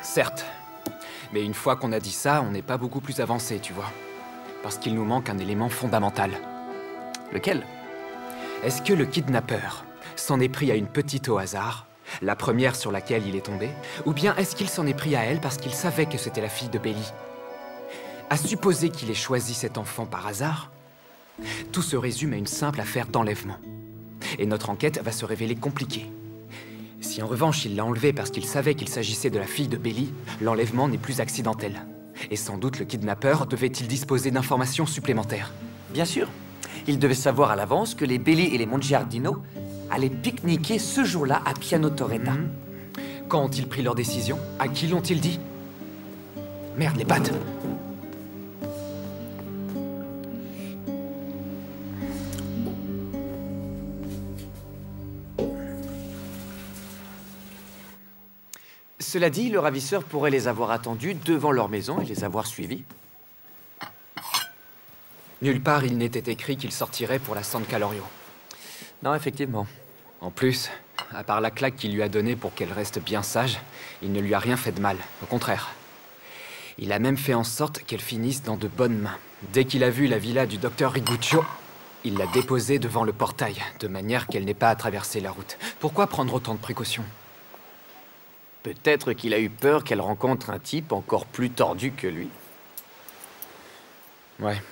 Speaker 3: Certes. Mais une fois qu'on a dit ça, on n'est pas beaucoup plus avancé, tu vois. Parce qu'il nous manque un élément fondamental.
Speaker 2: Lequel?
Speaker 3: Est-ce que le kidnappeur s'en est pris à une petite au hasard, la première sur laquelle il est tombé, ou bien est-ce qu'il s'en est pris à elle parce qu'il savait que c'était la fille de Belly? À supposer qu'il ait choisi cet enfant par hasard, tout se résume à une simple affaire d'enlèvement. Et notre enquête va se révéler compliquée. Si en revanche il l'a enlevée parce qu'il savait qu'il s'agissait de la fille de Belly, l'enlèvement n'est plus accidentel. Et sans doute le kidnappeur devait-il disposer d'informations supplémentaires.
Speaker 2: Bien sûr. Il devait savoir à l'avance que les Belli et les Mongiardino allaient pique-niquer ce jour-là à Piano Torretta.
Speaker 3: Quand ont-ils pris leur décision? À qui l'ont-ils dit? Merde, les pattes!
Speaker 2: Cela dit, le ravisseur pourrait les avoir attendus devant leur maison et les avoir suivis.
Speaker 3: Nulle part il n'était écrit qu'il sortirait pour la San Calorio.
Speaker 2: Non, effectivement.
Speaker 3: En plus, à part la claque qu'il lui a donnée pour qu'elle reste bien sage, il ne lui a rien fait de mal. Au contraire. Il a même fait en sorte qu'elle finisse dans de bonnes mains. Dès qu'il a vu la villa du docteur Riguccio, il l'a déposée devant le portail, de manière qu'elle n'ait pas à traverser la route. Pourquoi prendre autant de précautions?
Speaker 2: Peut-être qu'il a eu peur qu'elle rencontre un type encore plus tordu que lui.
Speaker 3: Ouais.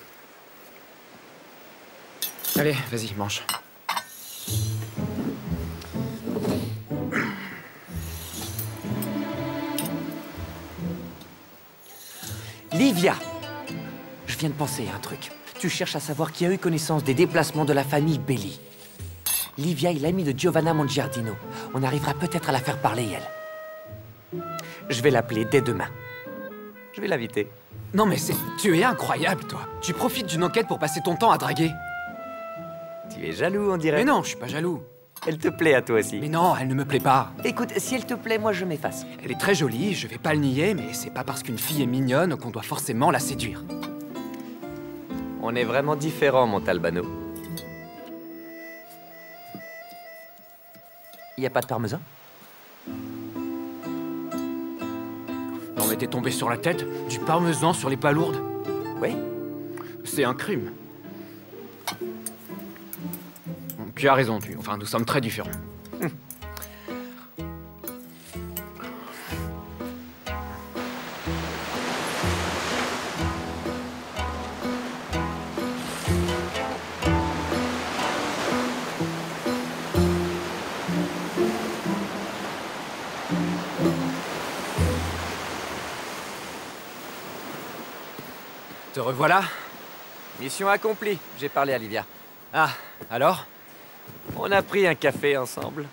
Speaker 3: Allez, vas-y, mange.
Speaker 2: Livia! Je viens de penser à un truc. Tu cherches à savoir qui a eu connaissance des déplacements de la famille Belli. Livia est l'amie de Giovanna Mongiardino. On arrivera peut-être à la faire parler, elle. Je vais l'appeler dès demain. Je vais l'inviter.
Speaker 3: Non mais tu es incroyable, toi. Tu profites d'une enquête pour passer ton temps à draguer.
Speaker 2: Tu es jaloux, on dirait.
Speaker 3: Mais non, je suis pas jaloux.
Speaker 2: Elle te plaît à toi aussi.
Speaker 3: Mais non, elle ne me plaît pas.
Speaker 2: Écoute, si elle te plaît, moi je m'efface.
Speaker 3: Elle est très jolie, je vais pas le nier, mais c'est pas parce qu'une fille est mignonne qu'on doit forcément la séduire.
Speaker 2: On est vraiment différents, Montalbano. Y a pas de parmesan?
Speaker 3: Non mais t'es tombé sur la tête? Du parmesan sur les palourdes?
Speaker 2: Oui.
Speaker 3: C'est un crime. Tu as raison, enfin, nous sommes très différents. Te revoilà?
Speaker 2: Mission accomplie. J'ai parlé à Livia.
Speaker 3: Ah, alors?
Speaker 2: On a pris un café ensemble.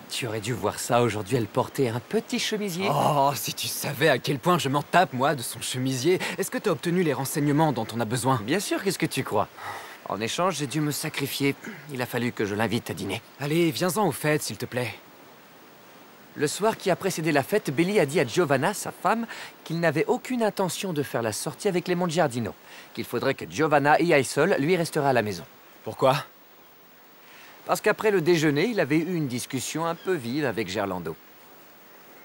Speaker 2: Tu aurais dû voir ça aujourd'hui, elle portait un petit chemisier.
Speaker 3: Oh, si tu savais à quel point je m'en tape, moi, de son chemisier. Est-ce que t'as obtenu les renseignements dont on a besoin?
Speaker 2: Bien sûr, qu'est-ce que tu crois? En échange, j'ai dû me sacrifier. Il a fallu que je l'invite à dîner.
Speaker 3: Allez, viens-en aux fêtes, s'il te plaît.
Speaker 2: Le soir qui a précédé la fête, Belli a dit à Giovanna, sa femme, qu'il n'avait aucune intention de faire la sortie avec les Mongiardino. Qu'il faudrait que Giovanna y aille seule, lui restera à la maison.
Speaker 3: Pourquoi?
Speaker 2: Parce qu'après le déjeuner, il avait eu une discussion un peu vive avec Gerlando.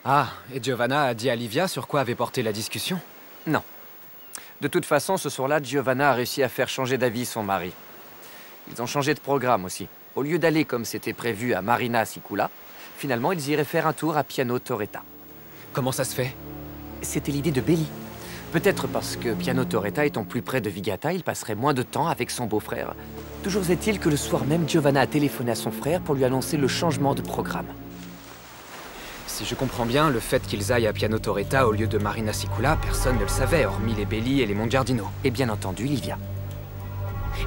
Speaker 3: Ah, et Giovanna a dit à Livia sur quoi avait porté la discussion?
Speaker 2: Non. De toute façon, ce soir-là, Giovanna a réussi à faire changer d'avis son mari. Ils ont changé de programme aussi. Au lieu d'aller comme c'était prévu à Marina Sicula, finalement, ils iraient faire un tour à Piano Torretta.
Speaker 3: Comment ça se fait?
Speaker 2: C'était l'idée de Belli. Peut-être parce que Piano Torretta étant plus près de Vigata, il passerait moins de temps avec son beau-frère. Toujours est-il que le soir même, Giovanna a téléphoné à son frère pour lui annoncer le changement de programme.
Speaker 3: Si je comprends bien, le fait qu'ils aillent à Piano Torretta au lieu de Marina Sicula, personne ne le savait, hormis les Belli et les Mongiardino.
Speaker 2: Et bien entendu, Livia.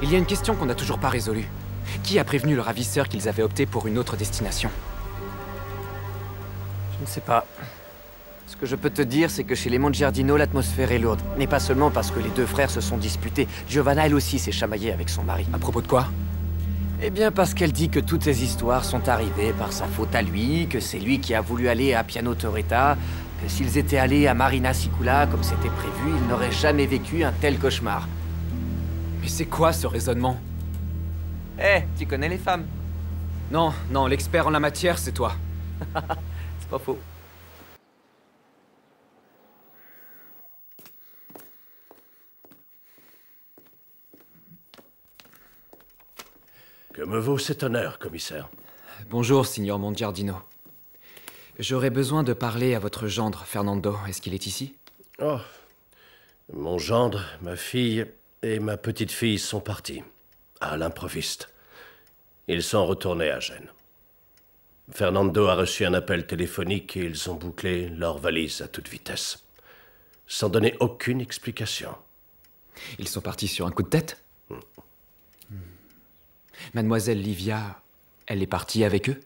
Speaker 3: Il y a une question qu'on n'a toujours pas résolue. Qui a prévenu le ravisseur qu'ils avaient opté pour une autre destination?
Speaker 2: Je ne sais pas. Ce que je peux te dire, c'est que chez les Mongiardino, l'atmosphère est lourde. Mais pas seulement parce que les deux frères se sont disputés. Giovanna, elle aussi, s'est chamaillée avec son mari.
Speaker 3: À propos de quoi?
Speaker 2: Eh bien, parce qu'elle dit que toutes ces histoires sont arrivées par sa faute à lui, que c'est lui qui a voulu aller à Piano Torretta, que s'ils étaient allés à Marina Sicula, comme c'était prévu, ils n'auraient jamais vécu un tel cauchemar.
Speaker 3: Mais c'est quoi ce raisonnement?
Speaker 2: Eh, tu connais les femmes?
Speaker 3: Non, non, l'expert en la matière, c'est toi.
Speaker 2: C'est pas faux.
Speaker 9: Que me vaut cet honneur, commissaire?
Speaker 3: Bonjour, signor Mongiardino. J'aurais besoin de parler à votre gendre, Fernando. Est-ce qu'il est ici?
Speaker 9: Oh, mon gendre, ma fille et ma petite-fille sont partis, à l'improviste. Ils sont retournés à Gênes. Fernando a reçu un appel téléphonique et ils ont bouclé leurs valises à toute vitesse, sans donner aucune explication.
Speaker 3: Ils sont partis sur un coup de tête? Mademoiselle Livia, elle est partie avec eux?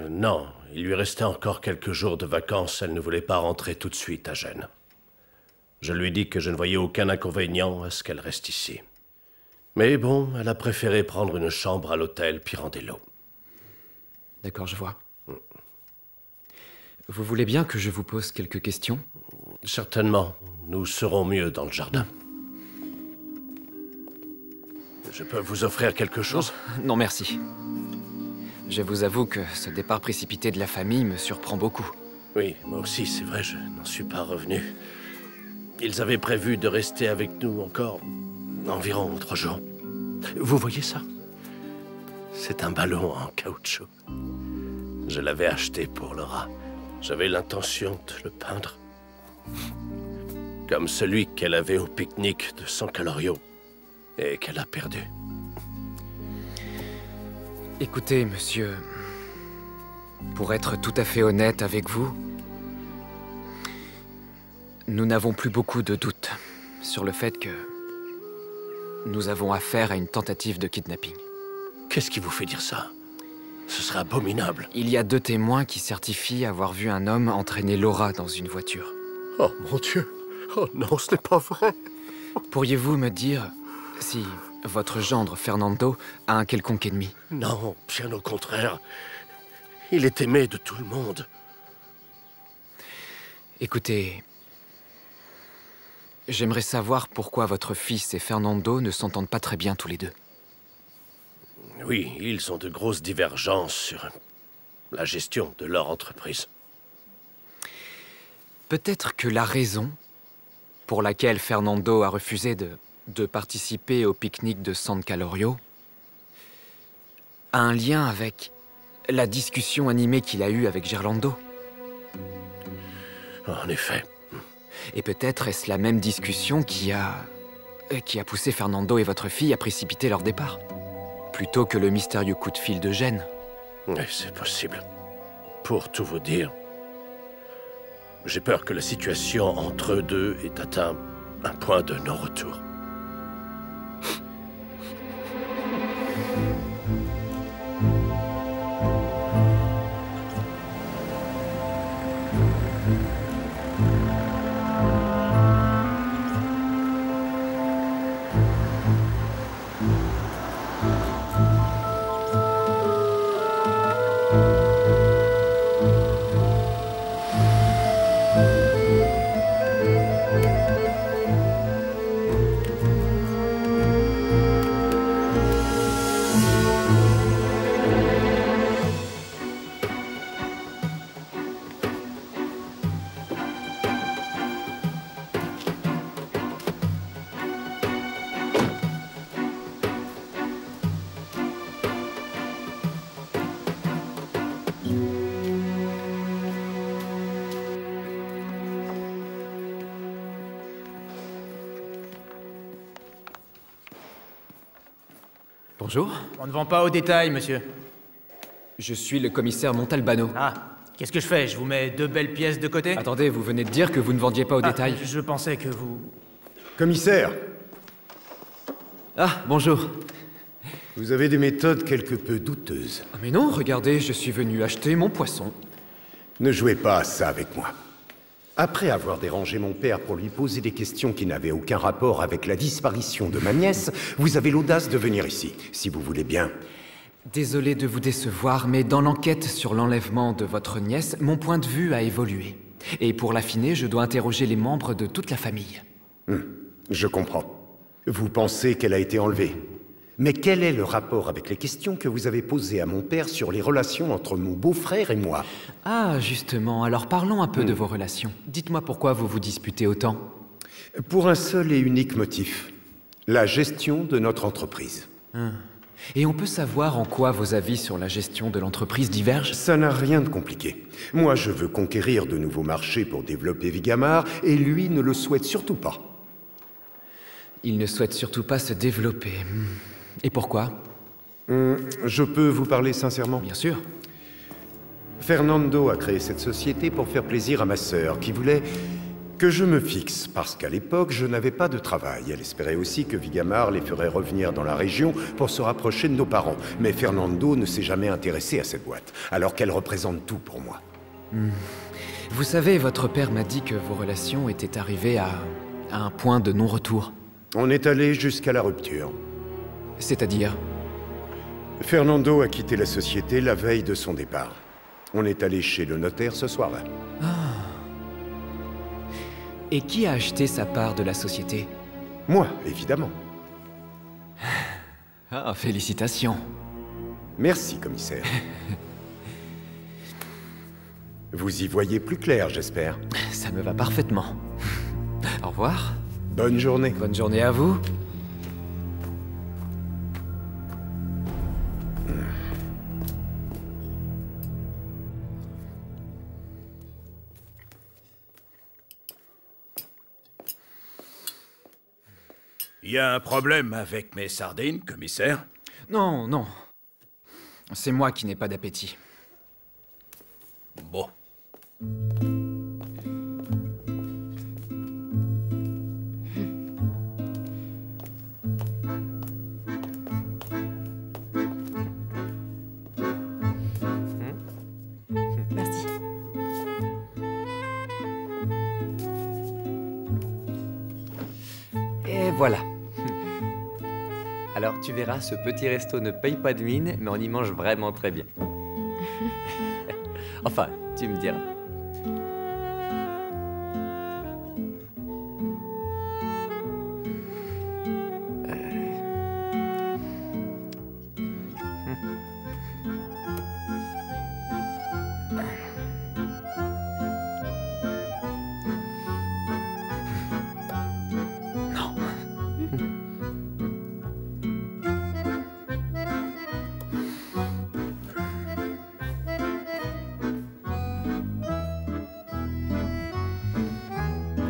Speaker 9: Non, il lui restait encore quelques jours de vacances. Elle ne voulait pas rentrer tout de suite à Gênes. Je lui dis que je ne voyais aucun inconvénient à ce qu'elle reste ici. Mais bon, elle a préféré prendre une chambre à l'hôtel Pirandello.
Speaker 3: D'accord, je vois. Vous voulez bien que je vous pose quelques questions?
Speaker 9: Certainement. Nous serons mieux dans le jardin. Je peux vous offrir quelque chose?
Speaker 3: Non, merci. Je vous avoue que ce départ précipité de la famille me surprend beaucoup.
Speaker 9: Oui, moi aussi, c'est vrai, je n'en suis pas revenu. Ils avaient prévu de rester avec nous encore environ 3 jours. Vous voyez ça? C'est un ballon en caoutchouc. Je l'avais acheté pour Laura. J'avais l'intention de le peindre. Comme celui qu'elle avait au pique-nique de San Calorio et qu'elle a perdu.
Speaker 3: Écoutez, monsieur, pour être tout à fait honnête avec vous, nous n'avons plus beaucoup de doutes sur le fait que nous avons affaire à une tentative de kidnapping.
Speaker 9: Qu'est-ce qui vous fait dire ça? Ce serait abominable.
Speaker 3: Il y a 2 témoins qui certifient avoir vu un homme entraîner Laura dans une voiture.
Speaker 9: Oh mon Dieu! Oh non, ce n'est pas vrai!
Speaker 3: Pourriez-vous me dire si votre gendre Fernando a un quelconque ennemi?
Speaker 9: Non, bien au contraire. Il est aimé de tout le monde.
Speaker 3: Écoutez, j'aimerais savoir pourquoi votre fils et Fernando ne s'entendent pas très bien tous les deux.
Speaker 9: Oui, ils ont de grosses divergences sur la gestion de leur entreprise.
Speaker 3: Peut-être que la raison pour laquelle Fernando a refusé de participer au pique-nique de San Calorio a un lien avec la discussion animée qu'il a eue avec Gerlando.
Speaker 9: En effet.
Speaker 3: Et peut-être est-ce la même discussion qui a poussé Fernando et votre fille à précipiter leur départ, plutôt que le mystérieux coup de fil de gêne.
Speaker 9: Oui, c'est possible. Pour tout vous dire, j'ai peur que la situation entre eux deux ait atteint un point de non-retour.
Speaker 3: Bonjour.
Speaker 5: On ne vend pas au détail, monsieur.
Speaker 3: Je suis le commissaire Montalbano.
Speaker 5: Ah, qu'est-ce que je fais? Je vous mets 2 belles pièces de côté?
Speaker 3: Attendez, vous venez de dire que vous ne vendiez pas au détail.
Speaker 5: Je pensais que vous...
Speaker 12: Commissaire!
Speaker 3: Ah, bonjour.
Speaker 12: Vous avez des méthodes quelque peu douteuses.
Speaker 3: Ah mais non, regardez, je suis venu acheter mon poisson.
Speaker 16: Ne jouez pas à ça avec moi. Après avoir dérangé mon père pour lui poser des questions qui n'avaient aucun rapport avec la disparition de ma nièce, vous avez l'audace de venir ici, si vous voulez bien.
Speaker 3: Désolé de vous décevoir, mais dans l'enquête sur l'enlèvement de votre nièce, mon point de vue a évolué. Et pour l'affiner, je dois interroger les membres de toute la famille.
Speaker 16: Je comprends. Vous pensez qu'elle a été enlevée. Mais quel est le rapport avec les questions que vous avez posées à mon père sur les relations entre mon beau-frère et moi?
Speaker 3: Ah, justement, alors parlons un peu de vos relations. Dites-moi pourquoi vous vous disputez autant.
Speaker 16: Pour un seul et unique motif. La gestion de notre entreprise.
Speaker 3: Et on peut savoir en quoi vos avis sur la gestion de l'entreprise divergent?
Speaker 16: Ça n'a rien de compliqué. Moi, je veux conquérir de nouveaux marchés pour développer Vigamar, et lui ne le souhaite surtout pas.
Speaker 3: Il ne souhaite surtout pas se développer. Et pourquoi?
Speaker 16: Je peux vous parler sincèrement?
Speaker 3: Bien sûr.
Speaker 16: Fernando a créé cette société pour faire plaisir à ma sœur, qui voulait que je me fixe, parce qu'à l'époque, je n'avais pas de travail. Elle espérait aussi que Vigamar les ferait revenir dans la région pour se rapprocher de nos parents. Mais Fernando ne s'est jamais intéressé à cette boîte, alors qu'elle représente tout pour moi.
Speaker 3: Vous savez, votre père m'a dit que vos relations étaient arrivées à un point de non-retour.
Speaker 16: On est allé jusqu'à la rupture.
Speaker 3: C'est-à-dire?
Speaker 16: Fernando a quitté la société la veille de son départ. On est allé chez le notaire ce soir-là.
Speaker 3: Et qui a acheté sa part de la société?
Speaker 16: Moi, évidemment.
Speaker 3: Ah, félicitations.
Speaker 16: Merci, commissaire. Vous y voyez plus clair, j'espère.
Speaker 3: Ça me va parfaitement. Au revoir.
Speaker 16: Bonne journée.
Speaker 3: Bonne journée à vous.
Speaker 6: Il y a un problème avec mes sardines, commissaire?
Speaker 3: Non, non. C'est moi qui n'ai pas d'appétit.
Speaker 6: Bon.
Speaker 13: Merci.
Speaker 2: Et voilà. Alors tu verras, ce petit resto ne paye pas de mine, mais on y mange vraiment très bien. Enfin, tu me diras.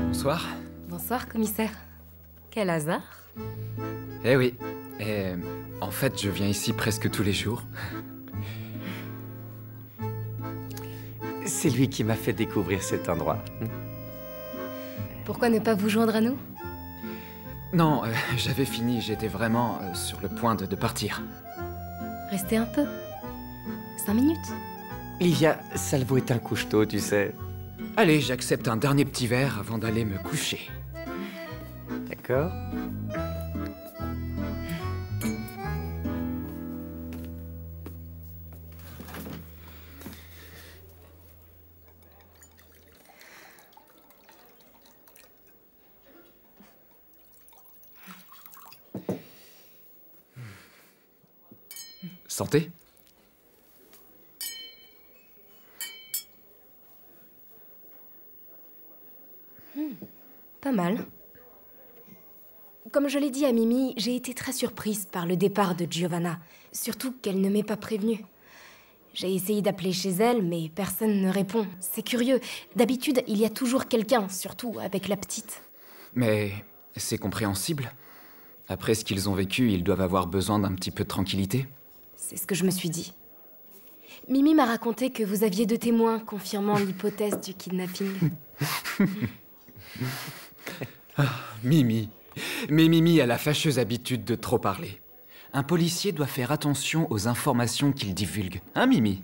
Speaker 3: Bonsoir.
Speaker 13: Bonsoir, commissaire. Quel hasard.
Speaker 3: Eh oui. Et en fait, je viens ici presque tous les jours.
Speaker 2: C'est lui qui m'a fait découvrir cet endroit.
Speaker 13: Pourquoi ne pas vous joindre à nous?
Speaker 3: Non, j'avais fini, j'étais vraiment sur le point de partir.
Speaker 13: Restez un peu. 5 minutes.
Speaker 2: Livia, Salvo est un couche-tôt, tu sais.
Speaker 3: Allez, j'accepte un dernier petit verre avant d'aller me coucher.
Speaker 2: D'accord.
Speaker 3: Santé.
Speaker 13: Pas mal. Comme je l'ai dit à Mimi, j'ai été très surprise par le départ de Giovanna, surtout qu'elle ne m'ait pas prévenue. J'ai essayé d'appeler chez elle, mais personne ne répond. C'est curieux. D'habitude, il y a toujours quelqu'un, surtout avec la petite.
Speaker 3: Mais c'est compréhensible. Après ce qu'ils ont vécu, ils doivent avoir besoin d'un petit peu de tranquillité.
Speaker 13: C'est ce que je me suis dit. Mimi m'a raconté que vous aviez 2 témoins confirmant l'hypothèse du kidnapping.
Speaker 3: Mimi. Mais Mimi a la fâcheuse habitude de trop parler. Un policier doit faire attention aux informations qu'il divulgue. Hein, Mimi?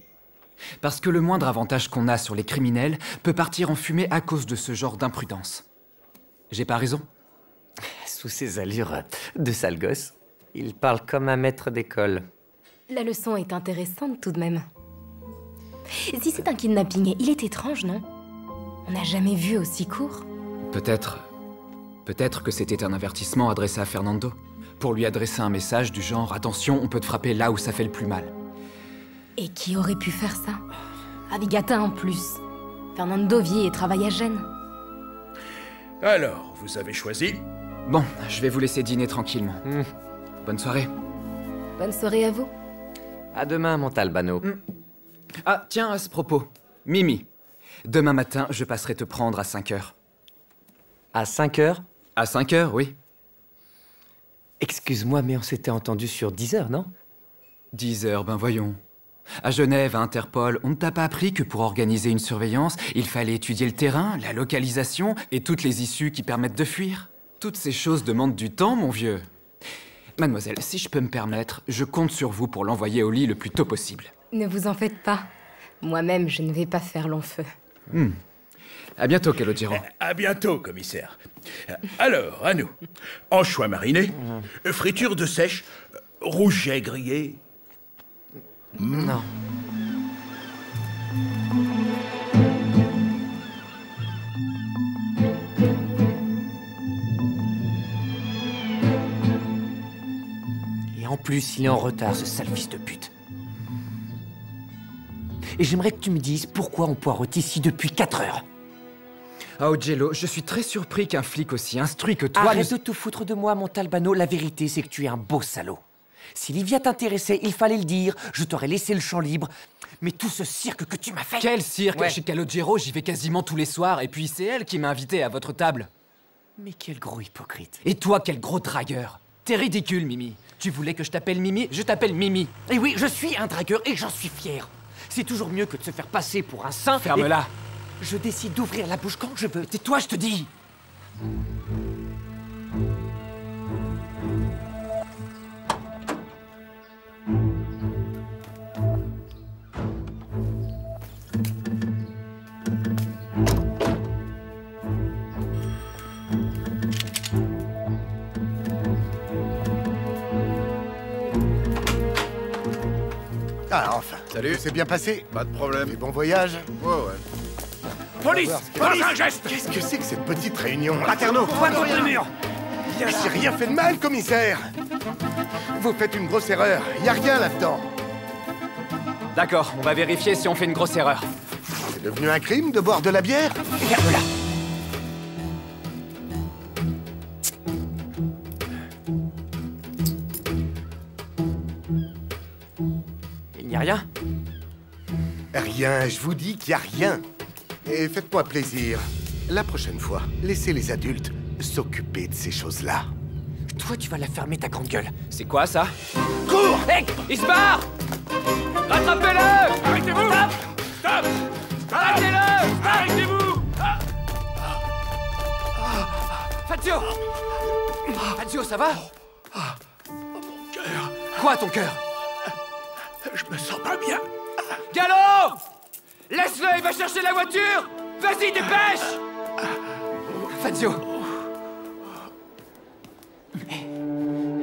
Speaker 3: Parce que le moindre avantage qu'on a sur les criminels peut partir en fumée à cause de ce genre d'imprudence. J'ai pas raison?
Speaker 2: Sous ses allures de sale gosse, il parle comme un maître d'école.
Speaker 13: La leçon est intéressante tout de même. Si c'est un kidnapping, il est étrange, non? On n'a jamais vu aussi court.
Speaker 3: Peut-être que c'était un avertissement adressé à Fernando. Pour lui adresser un message du genre « Attention, on peut te frapper là où ça fait le plus mal ».
Speaker 13: Et qui aurait pu faire ça? Avigata en plus. Fernando vit et travaille à Gênes.
Speaker 6: Alors, vous avez choisi?
Speaker 3: Bon, je vais vous laisser dîner tranquillement. Bonne soirée.
Speaker 13: Bonne soirée à vous.
Speaker 2: À demain, mon Talbano.
Speaker 3: Ah, tiens, à ce propos. Mimi, demain matin, je passerai te prendre à 5 heures.
Speaker 2: À 5 heures?
Speaker 3: À 5 heures, oui.
Speaker 2: Excuse-moi, mais on s'était entendu sur 10 heures, non?
Speaker 3: 10 heures, ben voyons. À Genève, à Interpol, on ne t'a pas appris que pour organiser une surveillance, il fallait étudier le terrain, la localisation et toutes les issues qui permettent de fuir. Toutes ces choses demandent du temps, mon vieux. Mademoiselle, si je peux me permettre, je compte sur vous pour l'envoyer au lit le plus tôt possible.
Speaker 13: Ne vous en faites pas. Moi-même, je ne vais pas faire long feu.
Speaker 3: À bientôt, Calogero.
Speaker 6: À bientôt, commissaire. Alors, à nous. Anchois marinés, friture de sèche, rouget grillé.
Speaker 2: Non. plus, il est en retard, ce sale fils de pute. Et j'aimerais que tu me dises pourquoi on poireaute ici depuis 4 heures.
Speaker 3: Oh, Jello, je suis très surpris qu'un flic aussi instruit que toi...
Speaker 2: Arrête de te foutre de moi, Montalbano. La vérité, c'est que tu es un beau salaud. Si Livia t'intéressait, il fallait le dire. Je t'aurais laissé le champ libre. Mais tout ce cirque que tu m'as fait...
Speaker 3: Quel cirque?
Speaker 2: Ouais.
Speaker 3: Chez Calogero, j'y vais quasiment tous les soirs. Et puis c'est elle qui m'a invité à votre table.
Speaker 2: Mais quel gros hypocrite.
Speaker 3: Et toi, quel gros dragueur. T'es ridicule, Mimi. Tu voulais que je t'appelle Mimi? Je t'appelle Mimi.
Speaker 2: Et oui, je suis un dragueur et j'en suis fier. C'est toujours mieux que de se faire passer pour un saint.
Speaker 3: Ferme-la.
Speaker 2: Je décide d'ouvrir la bouche quand je veux.
Speaker 3: Tais-toi, je te dis.
Speaker 17: Ah, enfin.
Speaker 6: Salut.
Speaker 17: C'est bien passé?
Speaker 6: Pas de problème.
Speaker 17: Et bon voyage?
Speaker 6: Ouais.
Speaker 17: Police!
Speaker 6: Fais un geste!
Speaker 17: Qu'est-ce que c'est que cette petite réunion?
Speaker 3: Paterno, toi derrière le mur!
Speaker 17: Mais j'ai rien fait de mal, commissaire! Vous faites une grosse erreur. Y a rien là-dedans.
Speaker 3: D'accord, on va vérifier si on fait une grosse erreur.
Speaker 17: C'est devenu un crime de boire de la bière?
Speaker 3: Regarde-la.
Speaker 2: Il n'y a rien?
Speaker 17: Rien, je vous dis qu'il n'y a rien. Et faites-moi plaisir. La prochaine fois, laissez les adultes s'occuper de ces choses-là.
Speaker 2: Toi, tu vas la fermer, ta grande gueule.
Speaker 3: C'est quoi, ça?
Speaker 17: Cours!
Speaker 3: Hé! Il se barre! Rattrapez-le!
Speaker 6: Arrêtez-vous! Stop!
Speaker 3: Arrêtez-le!
Speaker 6: Arrêtez-vous!
Speaker 3: Fazio! Fazio, ça va?
Speaker 6: Mon cœur!
Speaker 3: Quoi, ton cœur?
Speaker 6: Je me sens pas bien!
Speaker 3: Gallo! Laisse-le, il va chercher la voiture! Vas-y, dépêche! Fazio!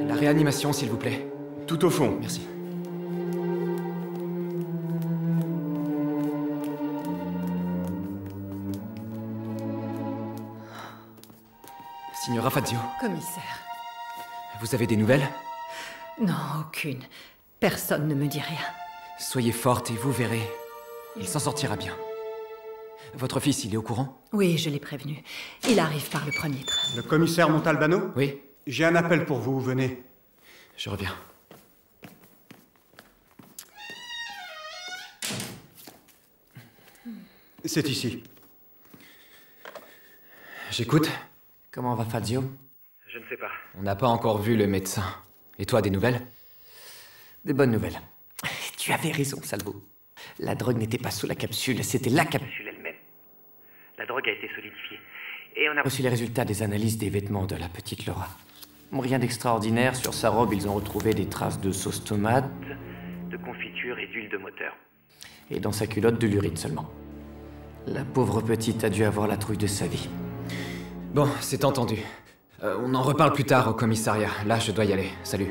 Speaker 3: La réanimation, s'il vous plaît.
Speaker 16: Tout au fond.
Speaker 3: Merci. Signora Fazio,
Speaker 18: Commissaire.
Speaker 3: vous avez des nouvelles?
Speaker 18: Non, aucune. Personne ne me dit rien.
Speaker 3: Soyez forte et vous verrez. Il s'en sortira bien. Votre fils, il est au courant?
Speaker 18: Oui, je l'ai prévenu. Il arrive par le premier train.
Speaker 10: Le commissaire Montalbano?
Speaker 3: Oui?
Speaker 10: J'ai un appel pour vous, venez.
Speaker 3: Je reviens.
Speaker 10: C'est ici.
Speaker 3: J'écoute.
Speaker 2: Comment va Fazio?
Speaker 8: Je ne sais pas.
Speaker 3: On n'a pas encore vu le médecin. Et toi, des nouvelles?
Speaker 2: Des bonnes nouvelles. Tu avais raison, Salvo. La drogue n'était pas sous la capsule, c'était la capsule
Speaker 8: elle-même. La drogue a été solidifiée. Et on a
Speaker 2: reçu les résultats des analyses des vêtements de la petite Laura. Rien d'extraordinaire, sur sa robe, ils ont retrouvé des traces de sauce tomate,
Speaker 8: de confiture et d'huile de moteur.
Speaker 2: et dans sa culotte de l'urine seulement. La pauvre petite a dû avoir la trouille de sa vie.
Speaker 3: Bon, c'est entendu. On en reparle plus tard au commissariat. Là, je dois y aller. Salut.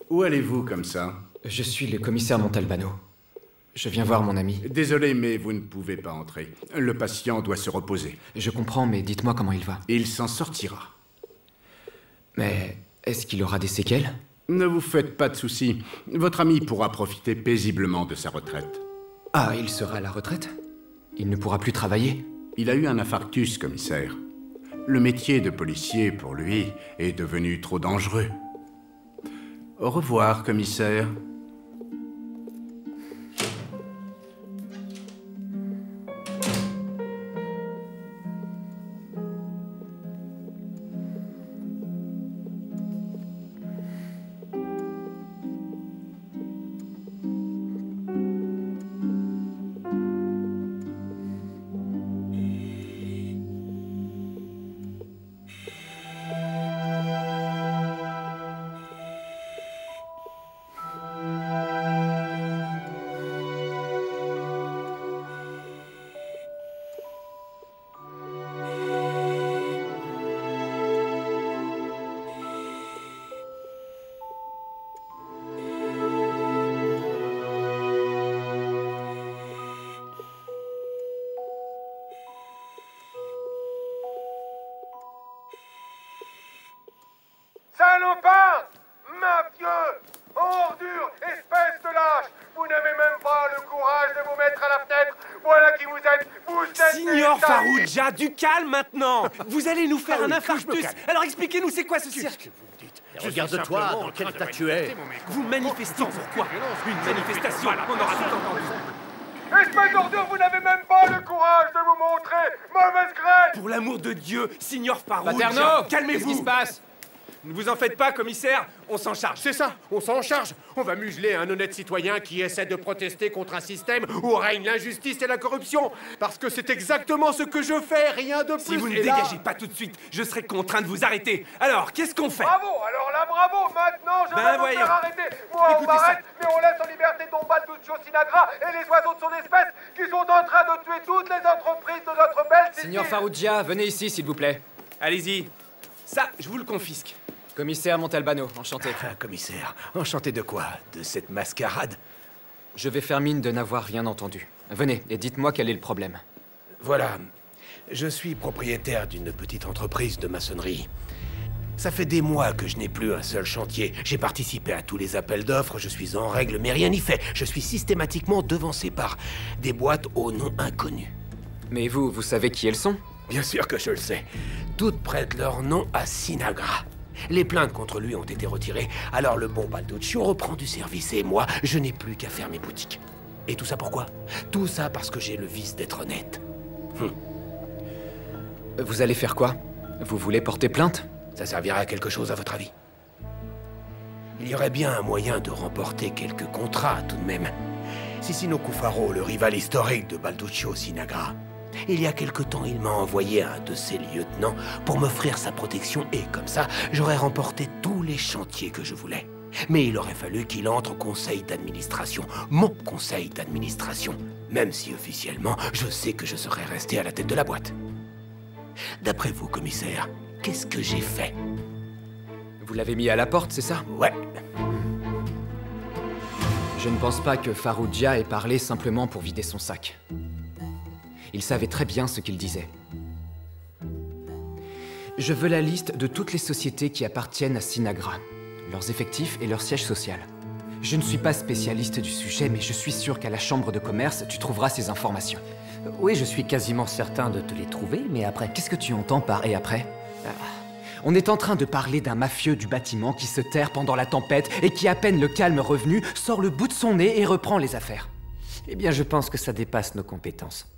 Speaker 6: Où allez-vous comme ça?
Speaker 3: Je suis le commissaire Montalbano. Je viens voir mon ami.
Speaker 6: Désolé, mais vous ne pouvez pas entrer. Le patient doit se reposer.
Speaker 3: Je comprends, mais dites-moi comment il va.
Speaker 6: Il s'en sortira.
Speaker 3: Mais est-ce qu'il aura des séquelles?
Speaker 6: Ne vous faites pas de soucis. Votre ami pourra profiter paisiblement de sa retraite.
Speaker 3: Ah, il sera à la retraite? Il ne pourra plus travailler?
Speaker 6: Il a eu un infarctus, commissaire. Le métier de policier, pour lui, est devenu trop dangereux. Au revoir, commissaire.
Speaker 19: Déjà, du calme maintenant. Vous allez nous faire
Speaker 6: Ah oui,
Speaker 19: un
Speaker 6: que je me
Speaker 19: infarctus.
Speaker 6: calme.
Speaker 19: Alors expliquez-nous, c'est quoi ce cirque?
Speaker 9: Regarde-toi, dans quel état tu es.
Speaker 19: Vous manifestez pourquoi? Une manifestation, on aura tout entendu.
Speaker 20: Espèce d'ordure, vous n'avez même pas le courage de vous montrer. Mauvaise graine.
Speaker 19: Pour l'amour de Dieu, Signor Farouche,
Speaker 3: Paterno,
Speaker 19: calmez-vous.
Speaker 3: qu'est-ce qui se passe?
Speaker 19: Ne vous en faites pas, commissaire, on s'en charge.
Speaker 6: C'est ça, on s'en charge. On va museler un honnête citoyen qui essaie de protester contre un système où règne l'injustice et la corruption. Parce que c'est exactement ce que je fais, rien de plus.
Speaker 19: Si vous ne
Speaker 6: Et là-
Speaker 19: dégagez pas tout de suite, je serai contraint de vous arrêter. Alors, qu'est-ce qu'on fait?
Speaker 20: Bravo, alors là, bravo. Maintenant, je vais vous
Speaker 19: voyons.
Speaker 20: faire arrêter. Moi, on
Speaker 19: Écoutez ça.
Speaker 20: m'arrête, mais on laisse en liberté Don Balduccio Sinagra et les oiseaux de son espèce qui sont en train de tuer toutes les entreprises de notre belle cité.
Speaker 3: Signor Farrugia, venez ici, s'il vous plaît.
Speaker 19: Allez-y. Ça, je vous le confisque.
Speaker 3: Commissaire Montalbano, enchanté.
Speaker 17: Commissaire, enchanté de quoi? De cette mascarade?
Speaker 3: Je vais faire mine de n'avoir rien entendu. Venez, et dites-moi quel est le problème.
Speaker 17: Voilà. Je suis propriétaire d'une petite entreprise de maçonnerie. Ça fait des mois que je n'ai plus un seul chantier. J'ai participé à tous les appels d'offres, je suis en règle, mais rien n'y fait. Je suis systématiquement devancé par des boîtes au nom inconnu.
Speaker 3: Mais vous savez qui elles sont?
Speaker 17: Bien sûr que je le sais. Toutes prêtent leur nom à Sinagra. Les plaintes contre lui ont été retirées, alors le bon Balduccio reprend du service et moi, je n'ai plus qu'à faire mes boutiques. Et tout ça pourquoi? Tout ça parce que j'ai le vice d'être honnête.
Speaker 3: Vous allez faire quoi? Vous voulez porter plainte?
Speaker 17: Ça servira à quelque chose à votre avis? Il y aurait bien un moyen de remporter quelques contrats tout de même. Sissino Cufaro, le rival historique de Balduccio Sinagra, il y a quelque temps, il m'a envoyé un de ses lieutenants pour m'offrir sa protection et comme ça, j'aurais remporté tous les chantiers que je voulais. Mais il aurait fallu qu'il entre au conseil d'administration, mon conseil d'administration, même si officiellement, je sais que je serais resté à la tête de la boîte. D'après vous, commissaire, qu'est-ce que j'ai fait?
Speaker 3: Vous l'avez mis à la porte, c'est ça?
Speaker 17: Ouais.
Speaker 3: Je ne pense pas que Farrugia ait parlé simplement pour vider son sac. Il savait très bien ce qu'il disait. Je veux la liste de toutes les sociétés qui appartiennent à Sinagra, leurs effectifs et leur siège social. Je ne suis pas spécialiste du sujet, mais je suis sûr qu'à la chambre de commerce, tu trouveras ces informations.
Speaker 2: Oui, je suis quasiment certain de te les trouver, mais après...
Speaker 3: Qu'est-ce que tu entends par « et après » On est en train de parler d'un mafieux du bâtiment qui se terre pendant la tempête et qui, à peine le calme revenu, sort le bout de son nez et reprend les affaires.
Speaker 2: Eh bien, je pense que ça dépasse nos compétences.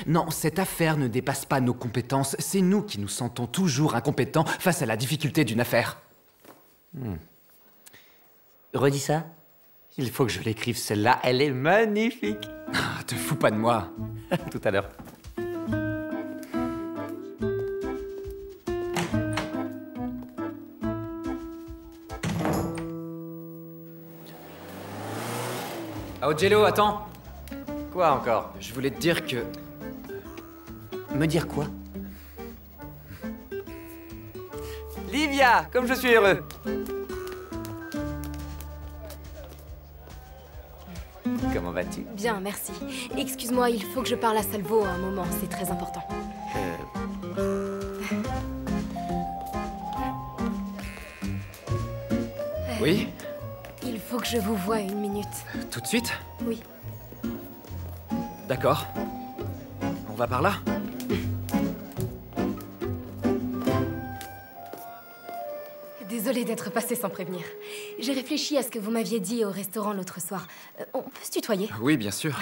Speaker 3: Non, cette affaire ne dépasse pas nos compétences. C'est nous qui nous sentons toujours incompétents face à la difficulté d'une affaire.
Speaker 2: Redis ça. Il faut que je l'écrive, celle-là. Elle est magnifique.
Speaker 3: Ah, te fous pas de moi.
Speaker 2: Tout à l'heure.
Speaker 3: Augello, attends.
Speaker 2: Quoi encore?
Speaker 3: Je voulais te dire que...
Speaker 2: Me dire quoi? Livia, comme je suis heureux. Comment vas-tu?
Speaker 13: Bien, merci. Excuse-moi, il faut que je parle à Salvo un moment, c'est très important.
Speaker 3: Oui?
Speaker 13: Il faut que je vous voie une minute.
Speaker 3: Tout de suite?
Speaker 13: Oui.
Speaker 3: D'accord. On va par là?
Speaker 13: Désolée d'être passée sans prévenir. J'ai réfléchi à ce que vous m'aviez dit au restaurant l'autre soir. On peut se tutoyer?
Speaker 3: Oui, bien sûr.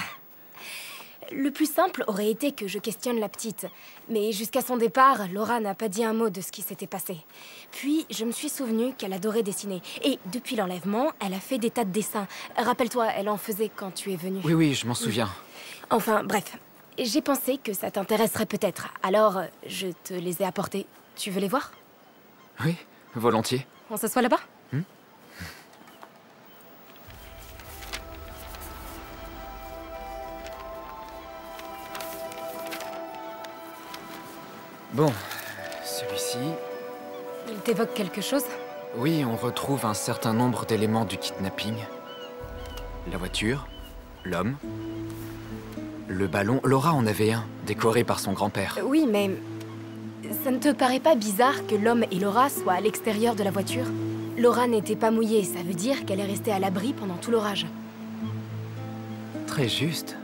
Speaker 13: Le plus simple aurait été que je questionne la petite. Mais jusqu'à son départ, Laura n'a pas dit un mot de ce qui s'était passé. Puis, je me suis souvenu qu'elle adorait dessiner. Et depuis l'enlèvement, elle a fait des tas de dessins. Rappelle-toi, elle en faisait quand tu es venu.
Speaker 3: Oui, je m'en souviens.
Speaker 13: Enfin, bref. J'ai pensé que ça t'intéresserait peut-être. Alors, je te les ai apportés. Tu veux les voir?
Speaker 3: Oui, volontiers.
Speaker 13: On s'assoit là-bas?
Speaker 3: Bon, celui-ci...
Speaker 13: Il t'évoque quelque chose?
Speaker 3: Oui, on retrouve un certain nombre d'éléments du kidnapping. La voiture, l'homme, le ballon. Laura en avait un, décoré par son grand-père.
Speaker 13: Oui, mais... Ça ne te paraît pas bizarre que l'homme et Laura soient à l'extérieur de la voiture? Laura n'était pas mouillée, ça veut dire qu'elle est restée à l'abri pendant tout l'orage.
Speaker 3: Très juste.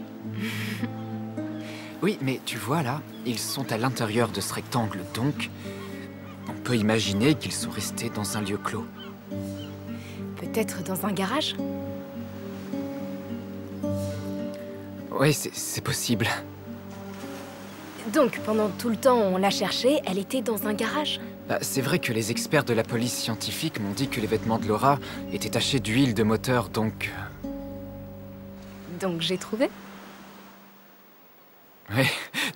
Speaker 3: Oui, mais tu vois là, ils sont à l'intérieur de ce rectangle, donc on peut imaginer qu'ils sont restés dans un lieu clos.
Speaker 13: Peut-être dans un garage?
Speaker 3: Oui, c'est possible.
Speaker 13: Donc, pendant tout le temps où on l'a cherchée, elle était dans un garage?
Speaker 3: C'est vrai que les experts de la police scientifique m'ont dit que les vêtements de Laura étaient tachés d'huile de moteur, donc...
Speaker 13: Donc j'ai trouvé?
Speaker 3: Oui,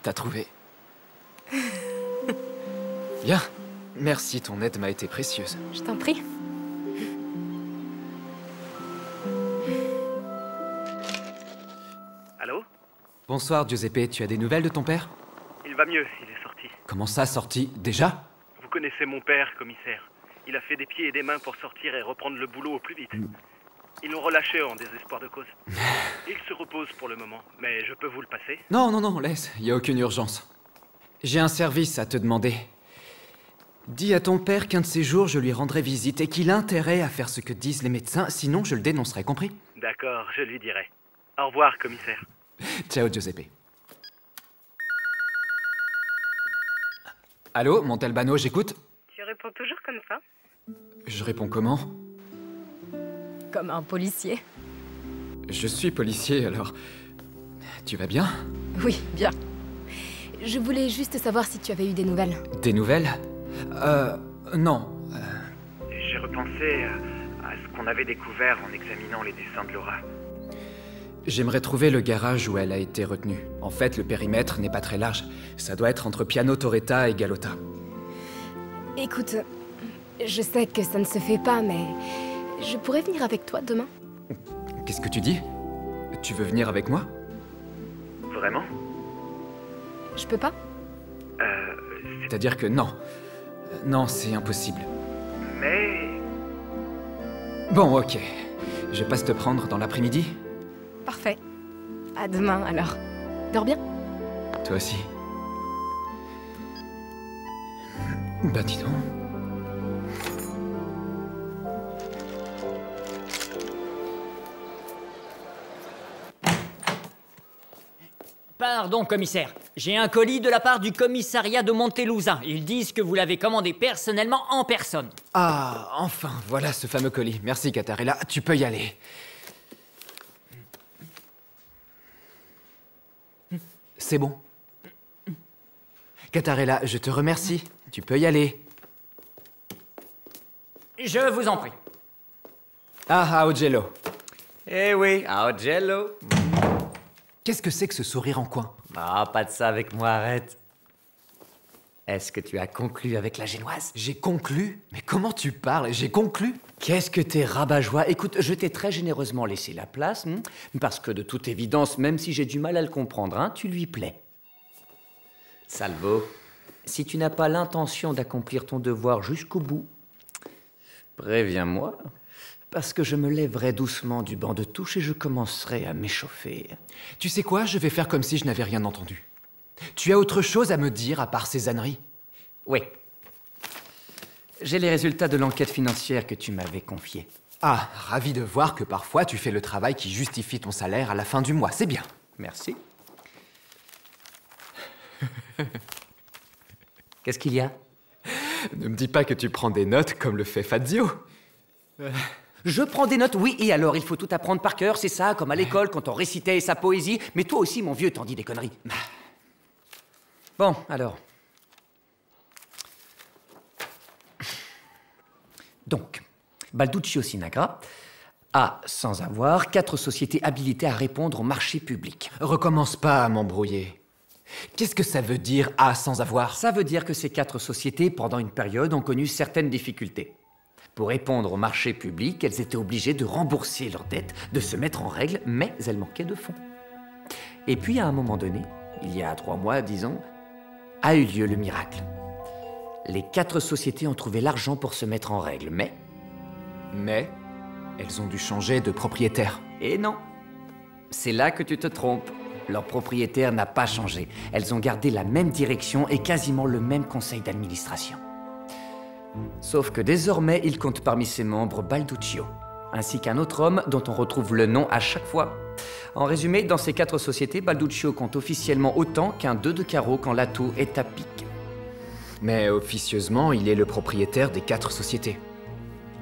Speaker 3: t'as trouvé. Bien. Merci, ton aide m'a été précieuse.
Speaker 13: Je t'en prie.
Speaker 8: Allô?
Speaker 3: Bonsoir, Giuseppe. Tu as des nouvelles de ton père?
Speaker 8: Il va mieux, il est sorti.
Speaker 3: Comment ça, sorti? Déjà?
Speaker 8: Vous connaissez mon père, commissaire. Il a fait des pieds et des mains pour sortir et reprendre le boulot au plus vite. Ils l'ont relâché en désespoir de cause. Il se repose pour le moment, mais je peux vous le passer?
Speaker 3: Non, non, non, laisse. Il n'y a aucune urgence. J'ai un service à te demander. Dis à ton père qu'un de ces jours, je lui rendrai visite et qu'il a intérêt à faire ce que disent les médecins, sinon je le dénoncerai, compris?
Speaker 8: D'accord, je lui dirai. Au revoir, commissaire.
Speaker 3: Ciao, Giuseppe. Allô, Montalbano, j'écoute?
Speaker 13: Tu réponds toujours comme ça?
Speaker 3: Je réponds comment?
Speaker 13: Comme un policier.
Speaker 3: Je suis policier, alors... Tu vas bien?
Speaker 13: Oui, bien. Je voulais juste savoir si tu avais eu des nouvelles.
Speaker 3: Des nouvelles? Non.
Speaker 8: J'ai repensé à ce qu'on avait découvert en examinant les dessins de Laura.
Speaker 3: J'aimerais trouver le garage où elle a été retenue. En fait, le périmètre n'est pas très large. Ça doit être entre Piano Torretta et Galota.
Speaker 13: Écoute, je sais que ça ne se fait pas, mais je pourrais venir avec toi demain.
Speaker 3: Qu'est-ce que tu dis? Tu veux venir avec moi?
Speaker 8: Vraiment?
Speaker 13: Je peux pas?
Speaker 3: C'est-à-dire que non. Non, c'est impossible.
Speaker 8: Mais...
Speaker 3: Bon, ok. Je passe te prendre dans l'après-midi?
Speaker 13: Parfait. À demain, alors. Dors bien.
Speaker 3: Toi aussi. Bah dis donc.
Speaker 5: Pardon, commissaire. J'ai un colis de la part du commissariat de Montelusa. Ils disent que vous l'avez commandé personnellement en personne.
Speaker 3: Ah, enfin, voilà ce fameux colis. Merci, Catarella. Tu peux y aller. C'est bon. Catarella, je te remercie. Tu peux y aller.
Speaker 5: Je vous en prie.
Speaker 3: Ah, Augello.
Speaker 2: Eh oui, Augello.
Speaker 3: Qu'est-ce que c'est que ce sourire en coin?
Speaker 2: Ah, pas de ça avec moi, arrête. Est-ce que tu as conclu avec la génoise?
Speaker 3: J'ai conclu? Mais comment tu parles? J'ai conclu?
Speaker 2: Qu'est-ce que t'es rabat-joie? Écoute, je t'ai très généreusement laissé la place, parce que de toute évidence, même si j'ai du mal à le comprendre, tu lui plais. Salvo, si tu n'as pas l'intention d'accomplir ton devoir jusqu'au bout, préviens-moi, parce que je me lèverai doucement du banc de touche et je commencerai à m'échauffer.
Speaker 3: Tu sais quoi? Je vais faire comme si je n'avais rien entendu. Tu as autre chose à me dire à part ces âneries?
Speaker 2: Oui. J'ai les résultats de l'enquête financière que tu m'avais confiée.
Speaker 3: Ah, ravi de voir que parfois tu fais le travail qui justifie ton salaire à la fin du mois. C'est bien.
Speaker 2: Merci. Qu'est-ce qu'il y a?
Speaker 3: Ne me dis pas que tu prends des notes comme le fait Fazio.
Speaker 2: Je prends des notes, oui, et alors il faut tout apprendre par cœur, c'est ça, comme à l'école quand on récitait sa poésie. Mais toi aussi, mon vieux, t'en dis des conneries. Bon, alors. Donc, Balduccio Sinagra a, sans avoir, 4 sociétés habilitées à répondre au marché public.
Speaker 3: Recommence pas à m'embrouiller. Qu'est-ce que ça veut dire, « a sans avoir » ?
Speaker 2: Ça veut dire que ces 4 sociétés, pendant une période, ont connu certaines difficultés. Pour répondre au marché public, elles étaient obligées de rembourser leurs dettes, de se mettre en règle, mais elles manquaient de fonds. Et puis, à un moment donné, il y a 3 mois, disons, a eu lieu le miracle. Les 4 sociétés ont trouvé l'argent pour se mettre en règle, mais
Speaker 3: elles ont dû changer de propriétaire.
Speaker 2: Et non. C'est là que tu te trompes. Leur propriétaire n'a pas changé. Elles ont gardé la même direction et quasiment le même conseil d'administration. Sauf que désormais, il compte parmi ses membres Balduccio, ainsi qu'un autre homme dont on retrouve le nom à chaque fois. En résumé, dans ces 4 sociétés, Balduccio compte officiellement autant qu'un 2 de carreau quand l'atout est à pique.
Speaker 3: Mais officieusement, il est le propriétaire des 4 sociétés.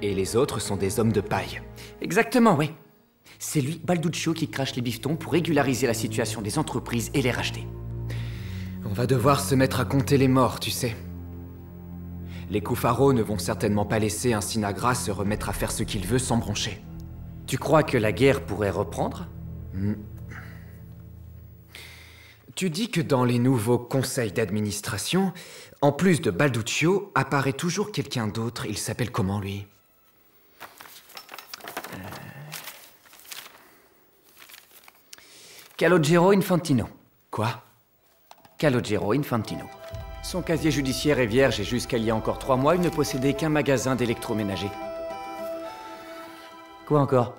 Speaker 3: Et les autres sont des hommes de paille.
Speaker 2: Exactement, oui. C'est lui, Balduccio, qui crache les bifetons pour régulariser la situation des entreprises et les racheter.
Speaker 3: On va devoir se mettre à compter les morts, tu sais. Les Cufaro ne vont certainement pas laisser un Sinagra se remettre à faire ce qu'il veut sans broncher.
Speaker 2: Tu crois que la guerre pourrait reprendre ?
Speaker 3: Tu dis que dans les nouveaux conseils d'administration, en plus de Balduccio, apparaît toujours quelqu'un d'autre. Il s'appelle comment, lui ?
Speaker 2: Calogero Infantino.
Speaker 3: Quoi ?
Speaker 2: Calogero Infantino. Son casier judiciaire est vierge et jusqu'à il y a encore 3 mois, il ne possédait qu'un magasin d'électroménager. Quoi encore ?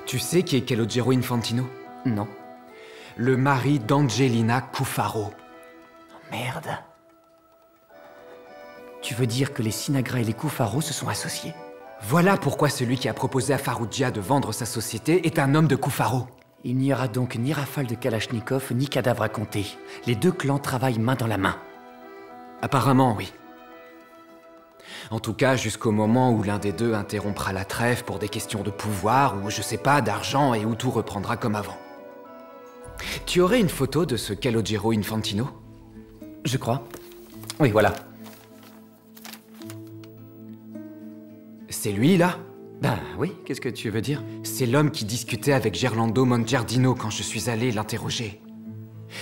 Speaker 3: Tu sais qui est Calogero Infantino ?
Speaker 2: Non.
Speaker 3: Le mari d'Angelina Cufaro.
Speaker 2: Oh, merde. Tu veux dire que les Sinagra et les Cufaro se sont associés ?
Speaker 3: Voilà pourquoi celui qui a proposé à Farrugia de vendre sa société est un homme de Cufaro.
Speaker 2: Il n'y aura donc ni rafale de Kalachnikov, ni cadavre à compter. Les 2 clans travaillent main dans la main.
Speaker 3: Apparemment, oui. En tout cas, jusqu'au moment où l'un des deux interrompra la trêve pour des questions de pouvoir, ou je sais pas, d'argent, et où tout reprendra comme avant. Tu aurais une photo de ce Calogero Infantino ?
Speaker 2: Je crois. Oui, voilà.
Speaker 3: C'est lui, là ?
Speaker 2: Ben oui, qu'est-ce que tu veux dire ?
Speaker 3: C'est l'homme qui discutait avec Gerlando Mongiardino quand je suis allé l'interroger.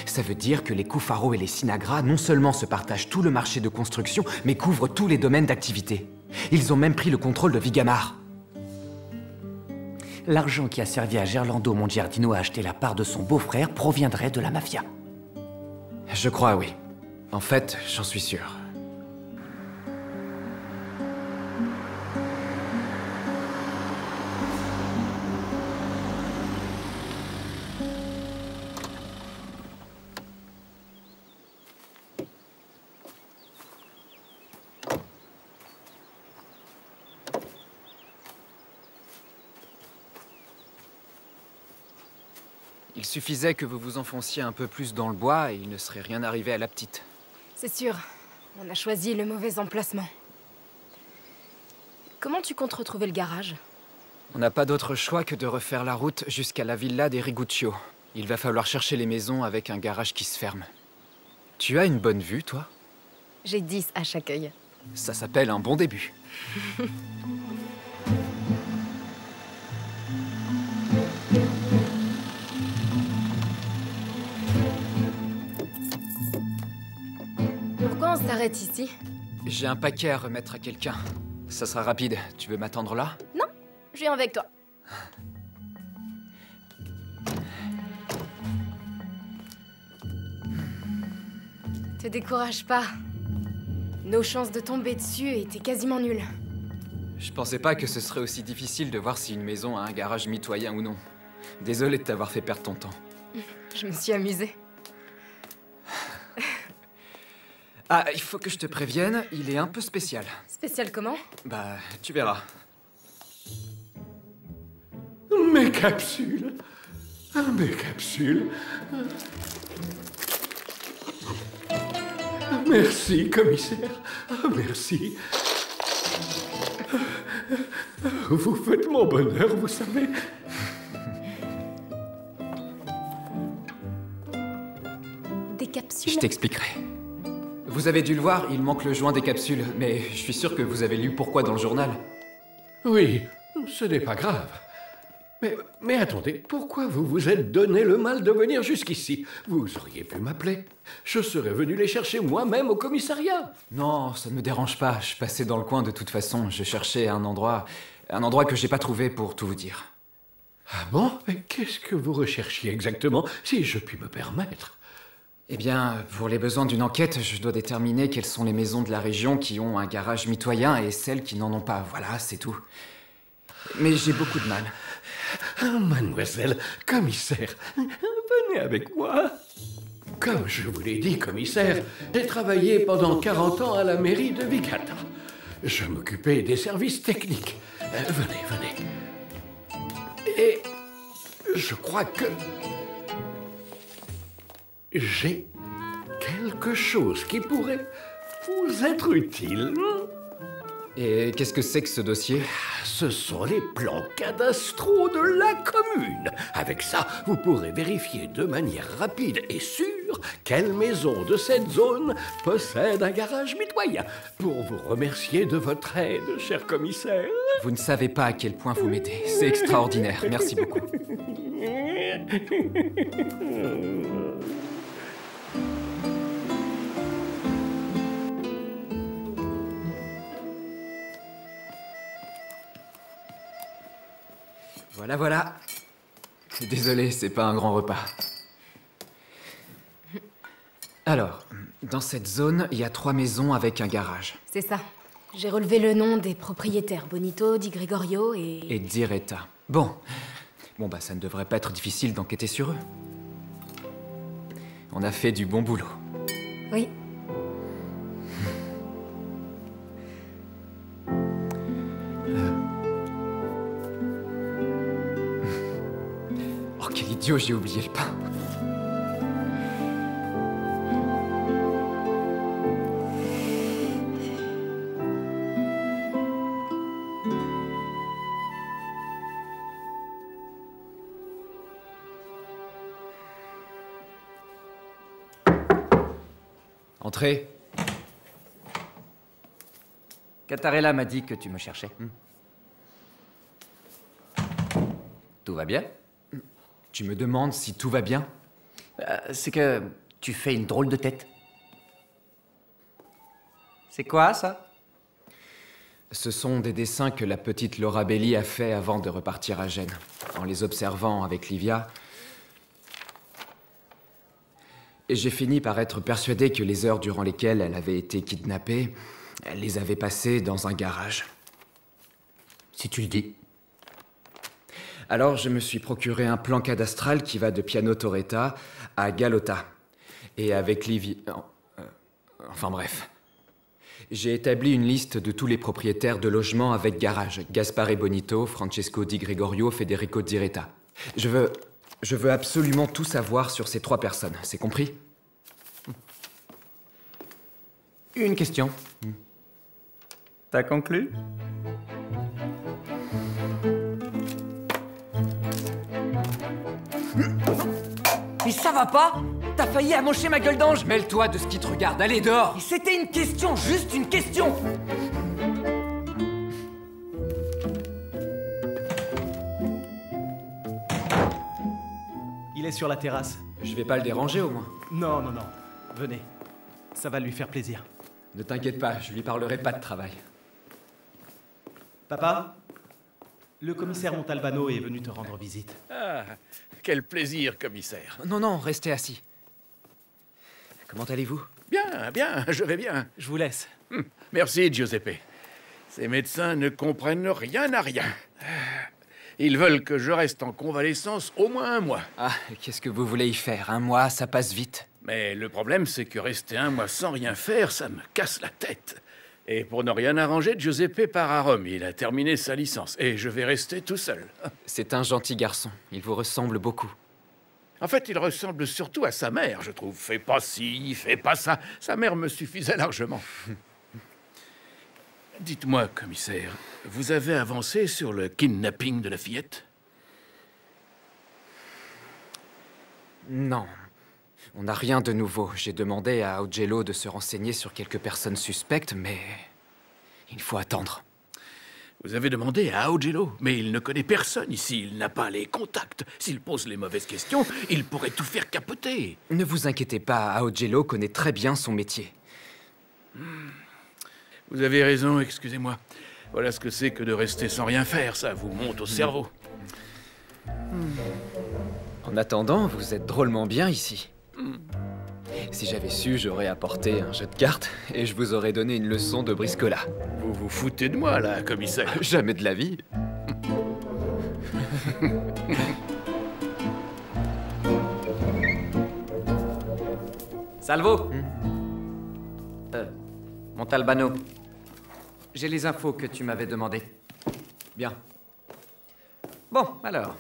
Speaker 3: Ça veut dire que les Cufaro et les Sinagra non seulement se partagent tout le marché de construction, mais couvrent tous les domaines d'activité. Ils ont même pris le contrôle de Vigamar.
Speaker 2: L'argent qui a servi à Gerlando Mongiardino à acheter la part de son beau-frère proviendrait de la mafia.
Speaker 3: Je crois, oui. En fait, j'en suis sûr. Il suffisait que vous vous enfonciez un peu plus dans le bois et il ne serait rien arrivé à la petite.
Speaker 13: C'est sûr. On a choisi le mauvais emplacement. Comment tu comptes retrouver le garage?
Speaker 3: On n'a pas d'autre choix que de refaire la route jusqu'à la villa des Riguccio. Il va falloir chercher les maisons avec un garage qui se ferme. Tu as une bonne vue, toi?
Speaker 13: J'ai 10 à chaque œil.
Speaker 3: Ça s'appelle un bon début.
Speaker 13: Pourquoi on s'arrête ici?
Speaker 3: J'ai un paquet à remettre à quelqu'un. Ça sera rapide. Tu veux m'attendre là?
Speaker 13: Non, je viens avec toi. Te décourage pas. Nos chances de tomber dessus étaient quasiment nulles.
Speaker 3: Je pensais pas que ce serait aussi difficile de voir si une maison a un garage mitoyen ou non. Désolé de t'avoir fait perdre ton temps.
Speaker 13: Je me suis amusée.
Speaker 3: Ah, il faut que je te prévienne, il est un peu spécial.
Speaker 13: Spécial comment?
Speaker 3: Bah, tu verras.
Speaker 7: Mes capsules. Mes capsules. Merci, commissaire. Merci. Vous faites mon bonheur, vous savez.
Speaker 13: Des capsules?
Speaker 3: Je t'expliquerai. Vous avez dû le voir, il manque le joint des capsules, mais je suis sûr que vous avez lu pourquoi dans le journal.
Speaker 7: Oui, ce n'est pas grave. Mais attendez, pourquoi vous vous êtes donné le mal de venir jusqu'ici? Vous auriez pu m'appeler. Je serais venu les chercher moi-même au commissariat.
Speaker 3: Non, ça ne me dérange pas. Je passais dans le coin de toute façon. Je cherchais un endroit que j'ai pas trouvé pour tout vous dire.
Speaker 7: Ah bon? Mais qu'est-ce que vous recherchiez exactement, si je puis me permettre?
Speaker 3: Eh bien, pour les besoins d'une enquête, je dois déterminer quelles sont les maisons de la région qui ont un garage mitoyen et celles qui n'en ont pas. Voilà, c'est tout. Mais j'ai beaucoup de mal.
Speaker 7: Mademoiselle, commissaire, venez avec moi. Comme je vous l'ai dit, commissaire, j'ai travaillé pendant 40 ans à la mairie de Vigata. Je m'occupais des services techniques. Venez, venez. Et je crois que j'ai quelque chose qui pourrait vous être utile.
Speaker 3: Et qu'est-ce que c'est que ce dossier?
Speaker 7: Ce sont les plans cadastraux de la commune. Avec ça, vous pourrez vérifier de manière rapide et sûre quelle maison de cette zone possède un garage mitoyen. Pour vous remercier de votre aide, cher commissaire.
Speaker 3: Vous ne savez pas à quel point vous m'aidez. C'est extraordinaire. Merci beaucoup. Voilà, voilà. Désolé, c'est pas un grand repas. Alors, dans cette zone, il y a 3 maisons avec un garage.
Speaker 13: C'est ça. J'ai relevé le nom des propriétaires, Bonito, Di Gregorio
Speaker 3: Et Di Retta. Bon, bah ça ne devrait pas être difficile d'enquêter sur eux. On a fait du bon boulot.
Speaker 13: Oui.
Speaker 3: Oh, quel idiot, j'ai oublié le pain. Entrez. Catarella m'a dit que tu me cherchais. Tout va bien? Tu me demandes si tout va bien?
Speaker 2: C'est que tu fais une drôle de tête. C'est quoi, ça?
Speaker 3: Ce sont des dessins que la petite Laura Belli a fait avant de repartir à Gênes. En les observant avec Livia, et j'ai fini par être persuadé que les heures durant lesquelles elle avait été kidnappée, elle les avait passées dans un garage.
Speaker 2: Si tu le dis.
Speaker 3: Alors je me suis procuré un plan cadastral qui va de Piano Torretta à Galota. Et avec Livia... enfin bref. J'ai établi une liste de tous les propriétaires de logements avec garage. Gaspare Bonito, Francesco Di Gregorio, Federico Di Retta. Je veux absolument tout savoir sur ces 3 personnes, c'est compris?
Speaker 2: Une question. T'as conclu?
Speaker 5: Mais ça va pas? T'as failli amocher ma gueule d'ange!
Speaker 3: Mêle-toi de ce qui te regarde, allez dehors!
Speaker 5: C'était une question, juste une question!
Speaker 21: Il est sur la terrasse.
Speaker 3: Je vais pas le déranger au moins.
Speaker 21: Non, non, non. Venez. Ça va lui faire plaisir.
Speaker 3: Ne t'inquiète pas, je lui parlerai pas de travail.
Speaker 21: Papa, le commissaire Montalbano est venu te rendre visite.
Speaker 6: Ah, quel plaisir, commissaire.
Speaker 3: Non, non, restez assis. Comment allez-vous?
Speaker 6: Bien, bien, je vais bien.
Speaker 21: Je vous laisse.
Speaker 6: Merci, Giuseppe. Ces médecins ne comprennent rien à rien. Ils veulent que je reste en convalescence au moins 1 mois.
Speaker 3: Ah, qu'est-ce que vous voulez y faire? 1 mois, ça passe vite.
Speaker 6: Mais le problème, c'est que rester 1 mois sans rien faire, ça me casse la tête. Et pour ne rien arranger, Giuseppe part à Rome. Il a terminé sa licence. Et je vais rester tout seul.
Speaker 3: C'est un gentil garçon. Il vous ressemble beaucoup.
Speaker 6: En fait, il ressemble surtout à sa mère, je trouve. Fais pas ci, fais pas ça. Sa mère me suffisait largement. Dites-moi, commissaire, vous avez avancé sur le kidnapping de la fillette?
Speaker 3: Non. On n'a rien de nouveau. J'ai demandé à Augello de se renseigner sur quelques personnes suspectes, mais il faut attendre.
Speaker 6: Vous avez demandé à Augello, mais il ne connaît personne ici. Il n'a pas les contacts. S'il pose les mauvaises questions, il pourrait tout faire capoter.
Speaker 3: Ne vous inquiétez pas, Augello connaît très bien son métier.
Speaker 6: Vous avez raison, excusez-moi. Voilà ce que c'est que de rester sans rien faire, ça vous monte au cerveau.
Speaker 3: En attendant, vous êtes drôlement bien ici. Si j'avais su, j'aurais apporté un jeu de cartes et je vous aurais donné une leçon de briscola.
Speaker 6: Vous vous foutez de moi, là, commissaire.
Speaker 3: Jamais de la vie.
Speaker 2: Salvo. Montalbano. j'ai les infos que tu m'avais demandées. Bien. Bon, alors.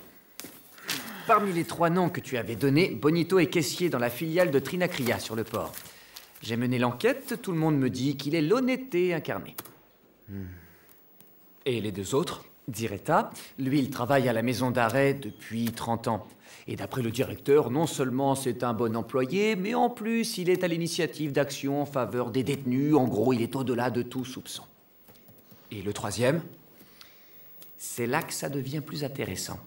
Speaker 2: Parmi les 3 noms que tu avais donnés, Bonito est caissier dans la filiale de Trinacria sur le port. J'ai mené l'enquête, tout le monde me dit qu'il est l'honnêteté incarnée.
Speaker 3: Et les 2 autres?
Speaker 2: Diretta, lui, il travaille à la maison d'arrêt depuis 30 ans. Et d'après le directeur, non seulement c'est un bon employé, mais en plus, il est à l'initiative d'actions en faveur des détenus. En gros, il est au-delà de tout soupçon.
Speaker 3: Et le 3e?
Speaker 2: C'est là que ça devient plus intéressant.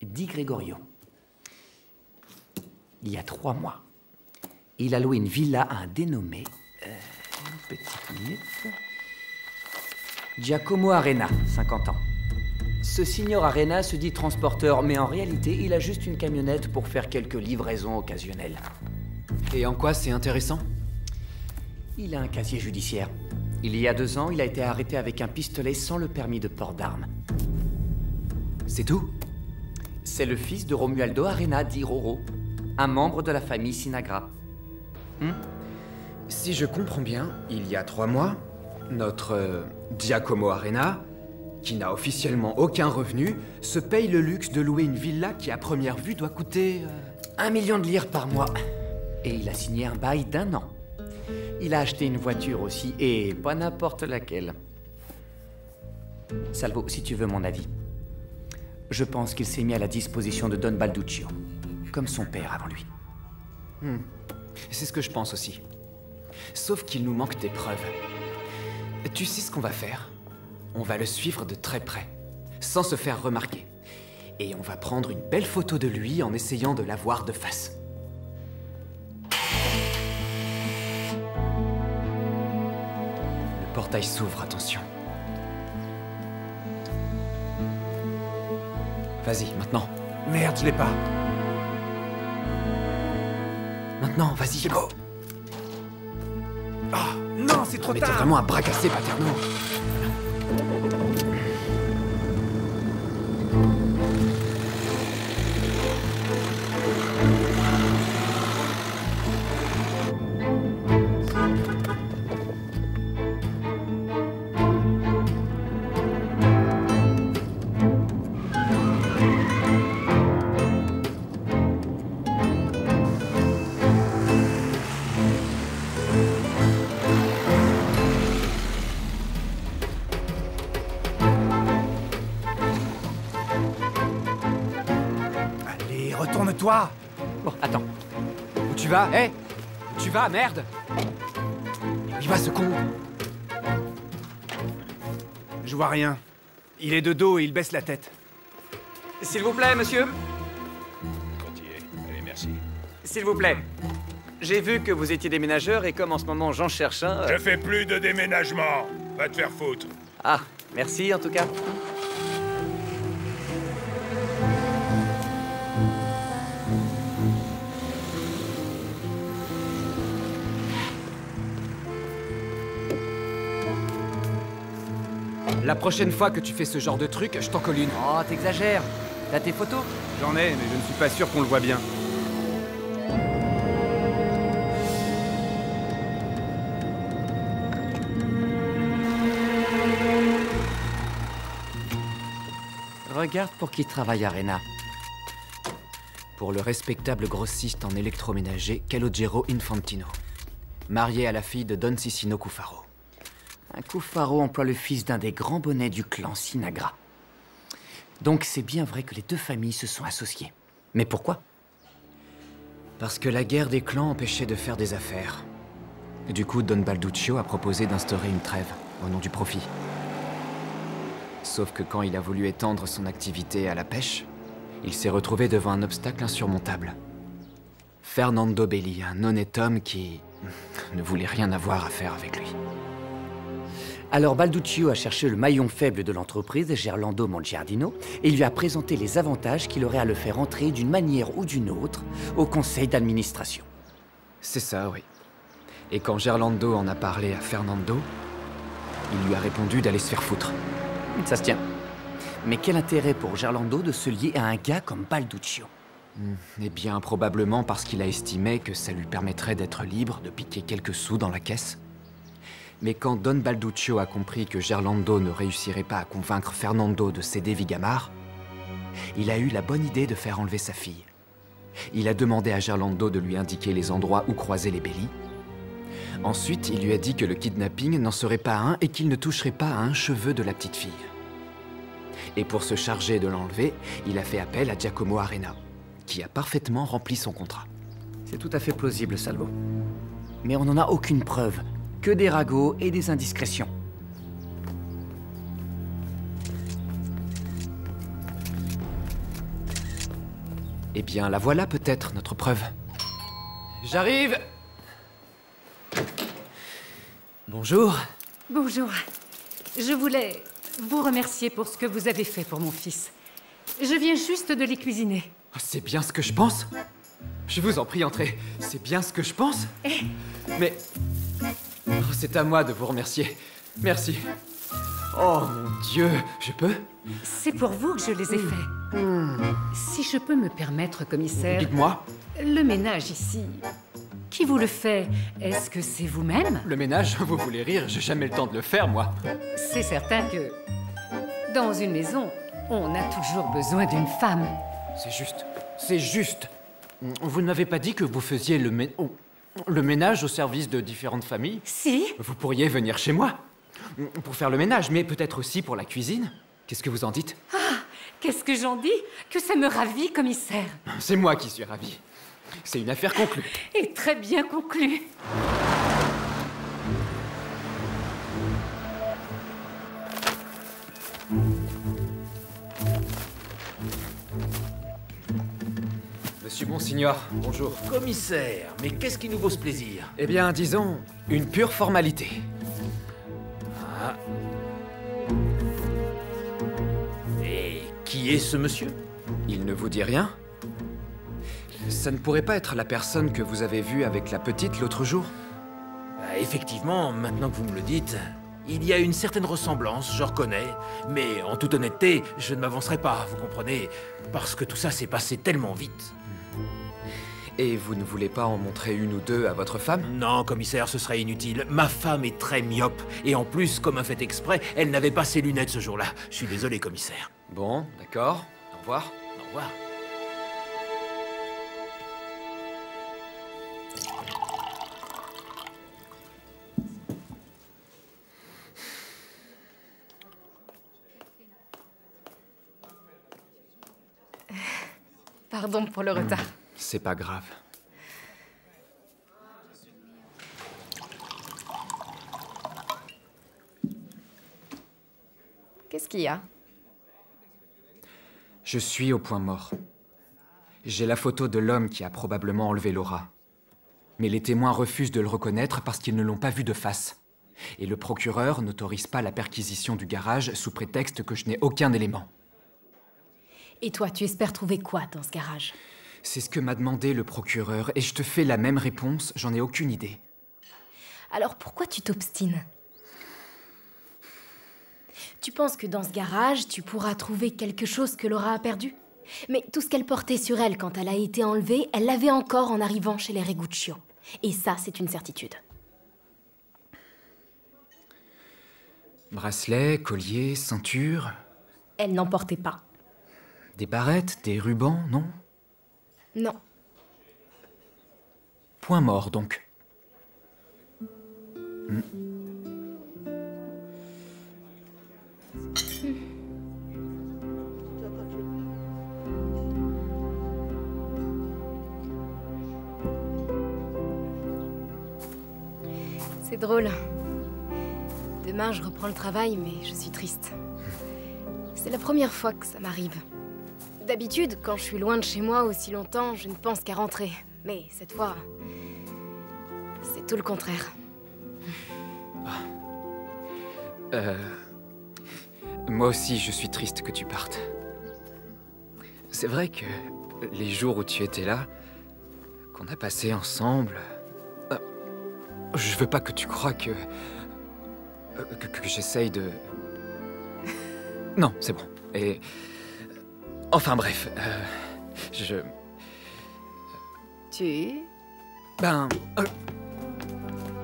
Speaker 2: Di Gregorio. Il y a 3 mois, il a loué une villa à un dénommé... une petite minute... Giacomo Arena, 50 ans. Ce signor Arena se dit transporteur, mais en réalité, il a juste une camionnette pour faire quelques livraisons occasionnelles.
Speaker 3: Et en quoi c'est intéressant?
Speaker 2: Il a un casier judiciaire. Il y a 2 ans, il a été arrêté avec un pistolet sans le permis de port d'armes.
Speaker 3: C'est tout?
Speaker 2: C'est le fils de Romualdo Arena di Roro, un membre de la famille Sinagra.
Speaker 3: Si je comprends bien, il y a 3 mois, notre Giacomo Arena, qui n'a officiellement aucun revenu, se paye le luxe de louer une villa qui, à première vue, doit coûter...
Speaker 2: 1 million de lire par mois. Et il a signé un bail d'1 an. Il a acheté une voiture aussi, et pas n'importe laquelle. Salvo, si tu veux mon avis. Je pense qu'il s'est mis à la disposition de Don Balduccio, comme son père avant lui.
Speaker 3: C'est ce que je pense aussi. Sauf qu'il nous manque des preuves. Tu sais ce qu'on va faire? On va le suivre de très près, sans se faire remarquer. Et on va prendre une belle photo de lui en essayant de la voir de face. Le portail s'ouvre, attention. Vas-y, maintenant.
Speaker 17: Merde, je l'ai pas.
Speaker 3: Maintenant, vas-y, go.
Speaker 17: Ah, non, c'est trop
Speaker 3: tard.
Speaker 17: tard.
Speaker 3: T'es vraiment un bras cassé, Paterno.
Speaker 17: Retourne-toi.
Speaker 3: Bon, attends. Où tu vas? Hé, où tu vas, merde? Il va, ce con.
Speaker 17: Je vois rien. Il est de dos et il baisse la tête.
Speaker 2: S'il vous plaît, monsieur.
Speaker 6: Allez, merci.
Speaker 2: S'il vous plaît. J'ai vu que vous étiez déménageur et comme en ce moment j'en cherche un...
Speaker 6: Je fais plus de déménagement. Va te faire foutre.
Speaker 2: Ah, merci en tout cas.
Speaker 3: La prochaine fois que tu fais ce genre de truc, je t'en colle une.
Speaker 2: Oh, t'exagères. T'as tes photos?
Speaker 17: J'en ai, mais je ne suis pas sûr qu'on le voit bien.
Speaker 2: Regarde pour qui travaille Arena.
Speaker 3: Pour le respectable grossiste en électroménager Calogero Infantino, marié à la fille de Don Cicino Cufaro.
Speaker 2: Un Cufaro emploie le fils d'un des grands bonnets du clan Sinagra. Donc c'est bien vrai que les 2 familles se sont associées. Mais pourquoi?
Speaker 3: Parce que la guerre des clans empêchait de faire des affaires. Et du coup, Don Balduccio a proposé d'instaurer une trêve, au nom du profit. Sauf que quand il a voulu étendre son activité à la pêche, il s'est retrouvé devant un obstacle insurmontable. Fernando Belli, un honnête homme qui ne voulait rien avoir à faire avec lui.
Speaker 2: Alors Balduccio a cherché le maillon faible de l'entreprise, Gerlando Mongiardino, et il lui a présenté les avantages qu'il aurait à le faire entrer d'une manière ou d'une autre au conseil d'administration.
Speaker 3: C'est ça, oui. Et quand Gerlando en a parlé à Fernando, il lui a répondu d'aller se faire foutre.
Speaker 2: Ça se tient. Mais quel intérêt pour Gerlando de se lier à un gars comme Balduccio?
Speaker 3: Eh bien, probablement parce qu'il a estimé que ça lui permettrait d'être libre de piquer quelques sous dans la caisse.
Speaker 2: Mais quand Don Balduccio a compris que Gerlando ne réussirait pas à convaincre Fernando de céder Vigamar, il a eu la bonne idée de faire enlever sa fille. Il a demandé à Gerlando de lui indiquer les endroits où croisaient les Belli. Ensuite, il lui a dit que le kidnapping n'en serait pas un et qu'il ne toucherait pas à un cheveu de la petite fille. Et pour se charger de l'enlever, il a fait appel à Giacomo Arena, qui a parfaitement rempli son contrat. C'est tout à fait plausible, Salvo. Mais on n'en a aucune preuve, que des ragots et des indiscrétions. Eh bien, la voilà peut-être, notre preuve. J'arrive! Bonjour.
Speaker 18: Bonjour. Je voulais vous remercier pour ce que vous avez fait pour mon fils. Je viens juste de les cuisiner.
Speaker 2: Oh, c'est bien ce que je pense. Je vous en prie, entrez. C'est bien ce que je pense. Mais... oh, c'est à moi de vous remercier. Merci. Oh mon Dieu, je peux?
Speaker 18: C'est pour vous que je les ai faits. Si je peux me permettre, commissaire...
Speaker 2: Dites-moi.
Speaker 18: Le ménage ici... Qui vous le fait? Est-ce que c'est vous-même?
Speaker 2: Le ménage, vous voulez rire? J'ai jamais le temps de le faire, moi.
Speaker 18: C'est certain que... dans une maison, on a toujours besoin d'une femme.
Speaker 2: C'est juste. C'est juste. Vous n'avez pas dit que vous faisiez le ménage au service de différentes familles?
Speaker 18: Si.
Speaker 2: Vous pourriez venir chez moi pour faire le ménage, mais peut-être aussi pour la cuisine. Qu'est-ce que vous en dites?
Speaker 18: Ah, qu'est-ce que j'en dis? Que ça me ravit, commissaire.
Speaker 2: C'est moi qui suis ravi. C'est une affaire conclue.
Speaker 18: Et très bien conclue.
Speaker 2: Monsieur Monsignor, bonjour.
Speaker 17: Commissaire, mais qu'est-ce qui nous vaut ce plaisir?
Speaker 2: Eh bien, disons, une pure formalité.
Speaker 17: Ah. Et qui est ce monsieur?
Speaker 2: Il ne vous dit rien? Ça ne pourrait pas être la personne que vous avez vue avec la petite l'autre jour?
Speaker 17: Effectivement, maintenant que vous me le dites, il y a une certaine ressemblance, je reconnais. Mais en toute honnêteté, je ne m'avancerai pas, vous comprenez? Parce que tout ça s'est passé tellement vite.
Speaker 2: Et vous ne voulez pas en montrer une ou deux à votre femme?
Speaker 17: Non, commissaire, ce serait inutile. Ma femme est très myope. Et en plus, comme un fait exprès, elle n'avait pas ses lunettes ce jour-là. Je suis désolé, commissaire.
Speaker 2: Bon, d'accord. Au revoir.
Speaker 17: Au revoir.
Speaker 13: Pardon pour le retard.
Speaker 2: C'est pas grave.
Speaker 13: Qu'est-ce qu'il y a?
Speaker 2: Je suis au point mort. J'ai la photo de l'homme qui a probablement enlevé Laura. Mais les témoins refusent de le reconnaître parce qu'ils ne l'ont pas vu de face. Et le procureur n'autorise pas la perquisition du garage sous prétexte que je n'ai aucun élément.
Speaker 13: Et toi, tu espères trouver quoi dans ce garage?
Speaker 2: C'est ce que m'a demandé le procureur, et je te fais la même réponse, j'en ai aucune idée.
Speaker 13: Alors pourquoi tu t'obstines? Tu penses que dans ce garage, tu pourras trouver quelque chose que Laura a perdu? Mais tout ce qu'elle portait sur elle quand elle a été enlevée, elle l'avait encore en arrivant chez les Reguccio. Et ça, c'est une certitude.
Speaker 2: Bracelet, collier, ceinture...
Speaker 13: Elle n'en portait pas.
Speaker 2: Des barrettes, des rubans, non?
Speaker 13: Non.
Speaker 2: Point mort, donc.
Speaker 13: C'est drôle. Demain, je reprends le travail, mais je suis triste. C'est la première fois que ça m'arrive. D'habitude, quand je suis loin de chez moi aussi longtemps, je ne pense qu'à rentrer. Mais cette fois, c'est tout le contraire.
Speaker 2: Moi aussi, je suis triste que tu partes. C'est vrai que les jours où tu étais là, qu'on a passé ensemble... je veux pas que tu crois que j'essaye de... Non, c'est bon. Et... Enfin bref,
Speaker 13: Tu...
Speaker 2: Ben...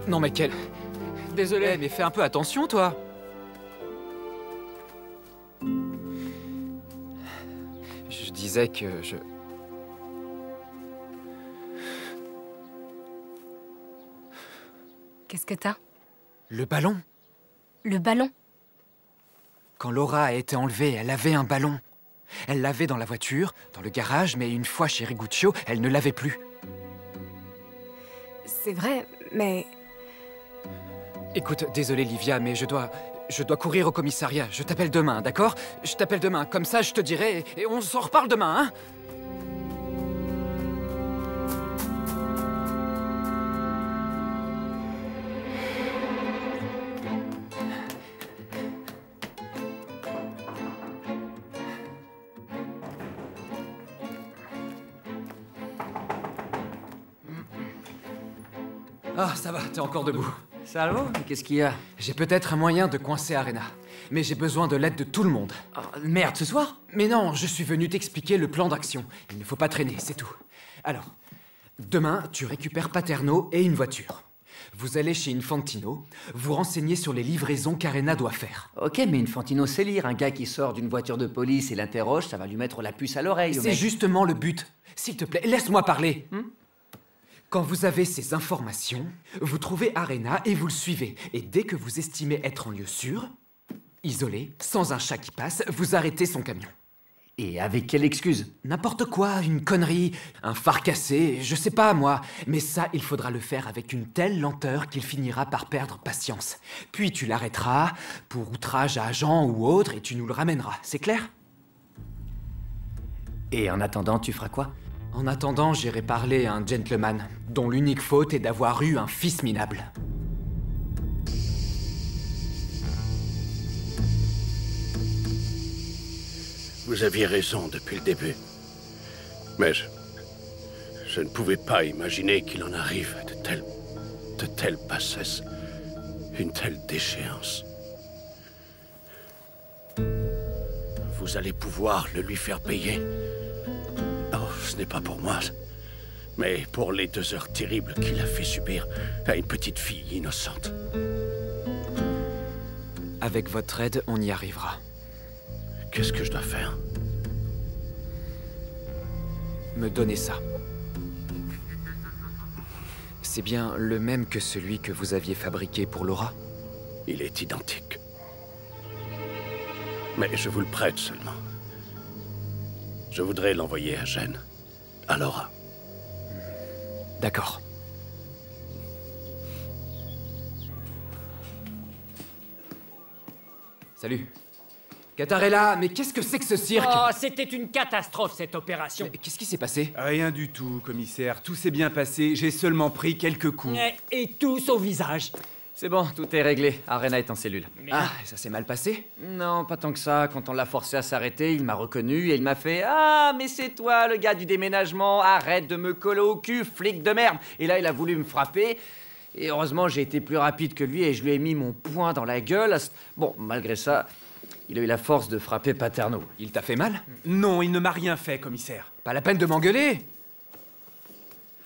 Speaker 2: Non mais quelle
Speaker 3: Désolé, mais fais un peu attention, toi. Je disais que je...
Speaker 13: Qu'est-ce que t'as?
Speaker 3: Le ballon.
Speaker 13: Le ballon?
Speaker 3: Quand Laura a été enlevée, elle avait un ballon. Elle l'avait dans la voiture, dans le garage, mais une fois chez Riguccio, elle ne l'avait plus.
Speaker 13: C'est vrai, mais...
Speaker 3: Écoute, désolé Livia, mais je dois courir au commissariat. Je t'appelle demain, d'accord? Je t'appelle demain, comme ça je te dirai, et on s'en reparle demain, hein? Ah, ça va, t'es encore debout.
Speaker 2: Salvo, qu'est-ce qu'il y a?
Speaker 3: J'ai peut-être un moyen de coincer Arena, mais j'ai besoin de l'aide de tout le monde.
Speaker 2: Oh, merde, ce soir?
Speaker 3: Mais non, je suis venu t'expliquer le plan d'action. Il ne faut pas traîner, c'est tout. Alors, demain, tu récupères Paterno et une voiture. Vous allez chez Infantino, vous renseignez sur les livraisons qu'Arena doit faire.
Speaker 2: Ok, mais Infantino sait lire. Un gars qui sort d'une voiture de police et l'interroge, ça va lui mettre la puce à l'oreille.
Speaker 3: C'est justement le but. S'il te plaît, laisse-moi parler. Quand vous avez ces informations, vous trouvez Arena et vous le suivez. Et dès que vous estimez être en lieu sûr, isolé, sans un chat qui passe, vous arrêtez son camion.
Speaker 2: Et avec quelle excuse?
Speaker 3: N'importe quoi, une connerie, un phare cassé, je sais pas moi. Mais ça, il faudra le faire avec une telle lenteur qu'il finira par perdre patience. Puis tu l'arrêteras, pour outrage à agent ou autre, et tu nous le ramèneras, c'est clair?
Speaker 2: Et en attendant, tu feras quoi?
Speaker 3: En attendant, j'irai parler à un gentleman, dont l'unique faute est d'avoir eu un fils minable.
Speaker 9: Vous aviez raison depuis le début. Mais je ne pouvais pas imaginer qu'il en arrive de telles bassesses, une telle déchéance. Vous allez pouvoir le lui faire payer. Oh, ce n'est pas pour moi, mais pour les 2 heures terribles qu'il a fait subir à une petite fille innocente.
Speaker 3: Avec votre aide, on y arrivera.
Speaker 9: Qu'est-ce que je dois faire?
Speaker 3: Me donner ça. C'est bien le même que celui que vous aviez fabriqué pour Laura?
Speaker 9: Il est identique. Mais je vous le prête seulement. Je voudrais l'envoyer à Gênes, à Laura.
Speaker 3: D'accord. Salut. Catarella, mais qu'est-ce que c'est que ce cirque?
Speaker 5: Oh, c'était une catastrophe, cette opération.
Speaker 3: Qu'est-ce qui s'est passé?
Speaker 21: Rien du tout, commissaire. Tout s'est bien passé. J'ai seulement pris quelques coups.
Speaker 5: Et tous au visage.
Speaker 2: C'est bon, tout est réglé. Arena est en cellule.
Speaker 3: Ah, ça s'est mal passé?
Speaker 2: Non, pas tant que ça. Quand on l'a forcé à s'arrêter, il m'a reconnu et il m'a fait « Ah, mais c'est toi, le gars du déménagement. Arrête de me coller au cul, flic de merde !» Et là, il a voulu me frapper. Et heureusement, j'ai été plus rapide que lui et je lui ai mis mon poing dans la gueule. Bon, malgré ça, il a eu la force de frapper Paterno.
Speaker 3: Il t'a fait mal?
Speaker 21: Non, il ne m'a rien fait, commissaire.
Speaker 3: Pas la peine de m'engueuler!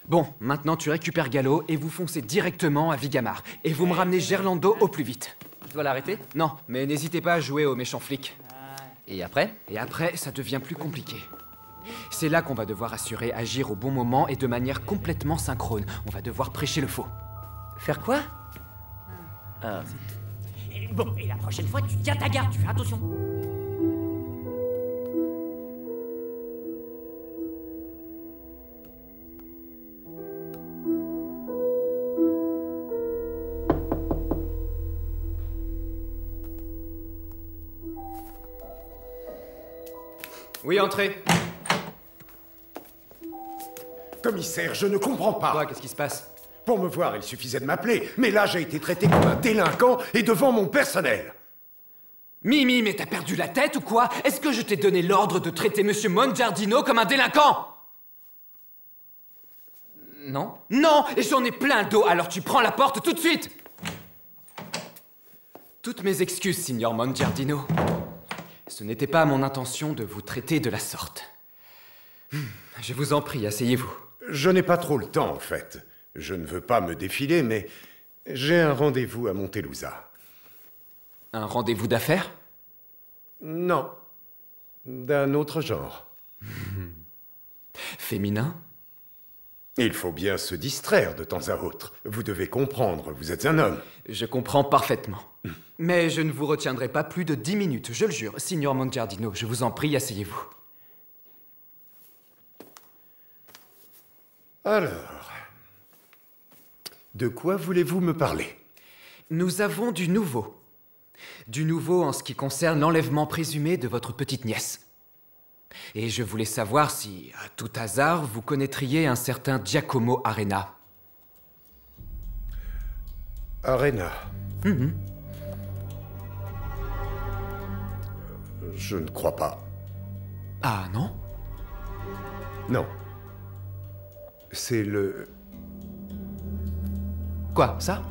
Speaker 3: Bon, maintenant tu récupères Gallo et vous foncez directement à Vigamar. Et vous me ramenez Gerlando au plus vite.
Speaker 2: Je dois l'arrêter?
Speaker 3: Non, mais n'hésitez pas à jouer aux méchants flics.
Speaker 2: Et après?
Speaker 3: Et après, ça devient plus compliqué. C'est là qu'on va devoir assurer agir au bon moment et de manière complètement synchrone. On va devoir prêcher le faux.
Speaker 2: Faire quoi?
Speaker 5: Bon, et la prochaine fois, tu tiens ta garde, tu fais attention.
Speaker 3: Oui, entrez.
Speaker 16: Commissaire, je ne comprends pas.
Speaker 3: Quoi, qu'est-ce qui se passe?
Speaker 16: Pour me voir, il suffisait de m'appeler. Mais là, j'ai été traité comme un délinquant et devant mon personnel.
Speaker 3: Mimi, mais t'as perdu la tête ou quoi? Est-ce que je t'ai donné l'ordre de traiter Monsieur Mongiardino comme un délinquant?
Speaker 2: Non.
Speaker 3: Non, et j'en ai plein d'eau, alors tu prends la porte tout de suite. Toutes mes excuses, Signor Mongiardino. Ce n'était pas mon intention de vous traiter de la sorte. Je vous en prie, asseyez-vous.
Speaker 16: Je n'ai pas trop le temps, en fait. Je ne veux pas me défiler, mais J'ai un rendez-vous à Montelusa.
Speaker 3: Un rendez-vous d'affaires?
Speaker 16: Non. D'un autre genre.
Speaker 3: Féminin?
Speaker 16: Il faut bien se distraire de temps à autre. Vous devez comprendre, vous êtes un homme.
Speaker 3: Je comprends parfaitement. Mais je ne vous retiendrai pas plus de 10 minutes, je le jure. Signor Mongiardino, je vous en prie, asseyez-vous.
Speaker 16: Alors, de quoi voulez-vous me parler?
Speaker 3: Nous avons du nouveau. Du nouveau en ce qui concerne l'enlèvement présumé de votre petite nièce. Et je voulais savoir si, à tout hasard, vous connaîtriez un certain Giacomo Arena.
Speaker 16: Arena? Je ne crois pas.
Speaker 3: Ah, non?
Speaker 16: Non. C'est le...
Speaker 3: Quoi, ça?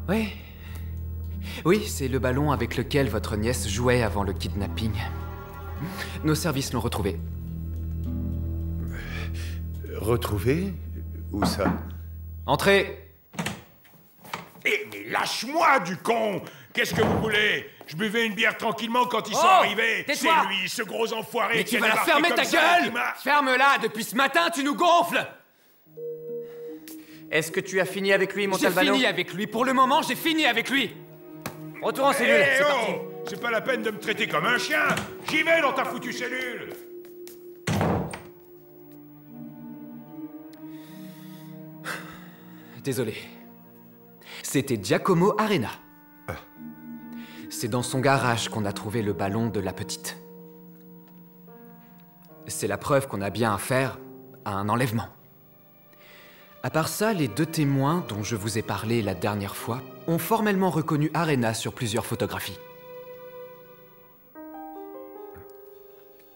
Speaker 3: Oui. Oui, c'est le ballon avec lequel votre nièce jouait avant le kidnapping. Nos services l'ont retrouvé.
Speaker 16: Retrouvé? Où ça?
Speaker 3: Entrez!
Speaker 4: Eh, mais lâche-moi, du con! Qu'est-ce que vous voulez? Je buvais une bière tranquillement quand ils sont
Speaker 3: Oh,
Speaker 4: arrivés. C'est
Speaker 3: tais-toi!
Speaker 4: lui, ce gros enfoiré
Speaker 3: Mais
Speaker 4: qui
Speaker 3: tu
Speaker 4: a
Speaker 3: vas la
Speaker 4: débarqué
Speaker 3: fermer
Speaker 4: comme
Speaker 3: ta
Speaker 4: ça,
Speaker 3: gueule!
Speaker 4: qui m'a-
Speaker 3: Ferme-la! Depuis ce matin, tu nous gonfles! Est-ce que tu as fini avec lui, Montalbano? J'ai fini avec lui. Pour le moment, j'ai fini avec lui. Retour en cellule,
Speaker 4: Eh
Speaker 3: c'est
Speaker 4: oh!
Speaker 3: parti.
Speaker 4: C'est pas la peine de me traiter comme un chien! J'y vais dans ta foutue cellule!
Speaker 3: Désolé. C'était Giacomo Arena. C'est dans son garage qu'on a trouvé le ballon de la petite. C'est la preuve qu'on a bien affaire à un enlèvement. À part ça, les 2 témoins dont je vous ai parlé la dernière fois ont formellement reconnu Arena sur plusieurs photographies.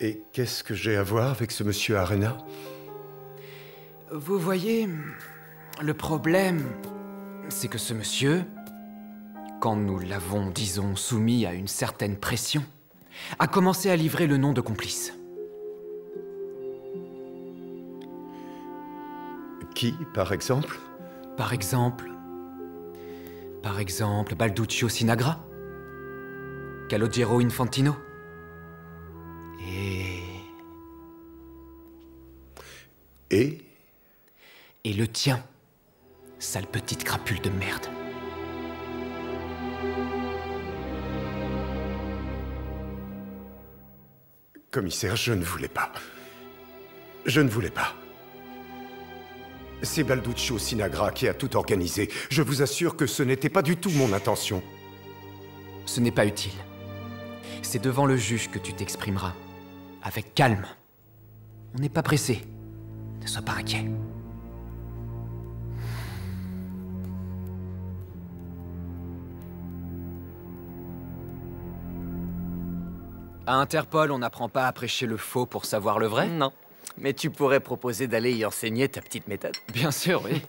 Speaker 16: Et qu'est-ce que j'ai à voir avec ce monsieur Arena?
Speaker 3: Vous voyez, le problème, c'est que ce monsieur, quand nous l'avons, disons, soumis à une certaine pression, a commencé à livrer le nom de complices.
Speaker 16: Qui, par exemple?
Speaker 3: Par exemple, Balduccio Sinagra, Calogero Infantino, Et le tien, sale petite crapule de merde.
Speaker 16: Commissaire, je ne voulais pas. Je ne voulais pas. C'est Balduccio Sinagra qui a tout organisé. Je vous assure que ce n'était pas du tout mon intention.
Speaker 3: Ce n'est pas utile. C'est devant le juge que tu t'exprimeras. Avec calme. On n'est pas pressé. Ne sois pas inquiet. À Interpol, on n'apprend pas à prêcher le faux pour savoir le vrai?
Speaker 2: Non. Mais tu pourrais proposer d'aller y enseigner ta petite méthode.
Speaker 3: Bien sûr, oui.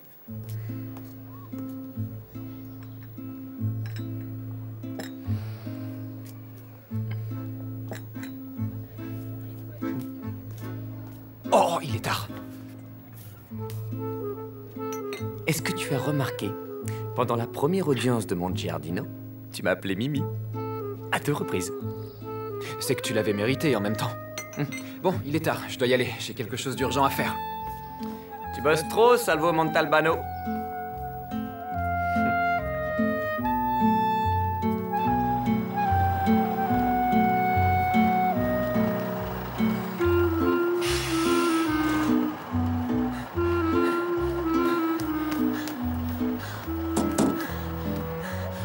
Speaker 3: Oh, il est tard.
Speaker 2: Est-ce que tu as remarqué, pendant la première audience de Mongiardino, tu m'as appelé Mimi? À 2 reprises.
Speaker 3: C'est que tu l'avais mérité en même temps. Bon, il est tard, je dois y aller. J'ai quelque chose d'urgent à faire.
Speaker 2: Tu bosses trop, Salvo Montalbano.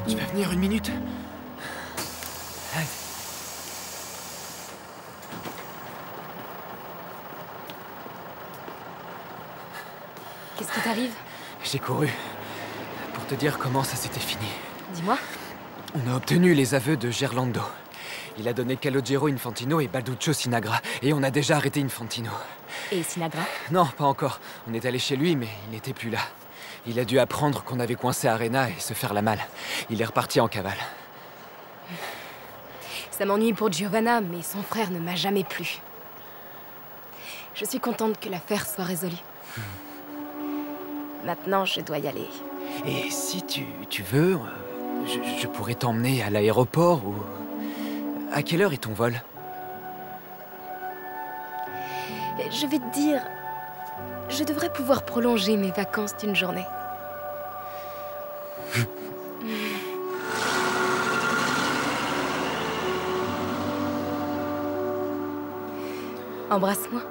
Speaker 3: Tu vas venir 1 minute?
Speaker 13: Qu'est-ce qui t'arrive?
Speaker 3: J'ai couru. Pour te dire comment ça s'était fini.
Speaker 13: Dis-moi.
Speaker 3: On a obtenu les aveux de Gerlando. Il a donné Calogero Infantino et Balduccio Sinagra. Et on a déjà arrêté Infantino.
Speaker 13: Et Sinagra?
Speaker 3: Non, pas encore. On est allé chez lui, mais il n'était plus là. Il a dû apprendre qu'on avait coincé Arena et se faire la malle. Il est reparti en cavale.
Speaker 13: Ça m'ennuie pour Giovanna, mais son frère ne m'a jamais plu. Je suis contente que l'affaire soit résolue. Maintenant, je dois y aller.
Speaker 2: Et si tu veux, je pourrais t'emmener à l'aéroport ou... À quelle heure est ton vol?
Speaker 13: Je vais te dire... Je devrais pouvoir prolonger mes vacances d'une journée. Embrasse-moi.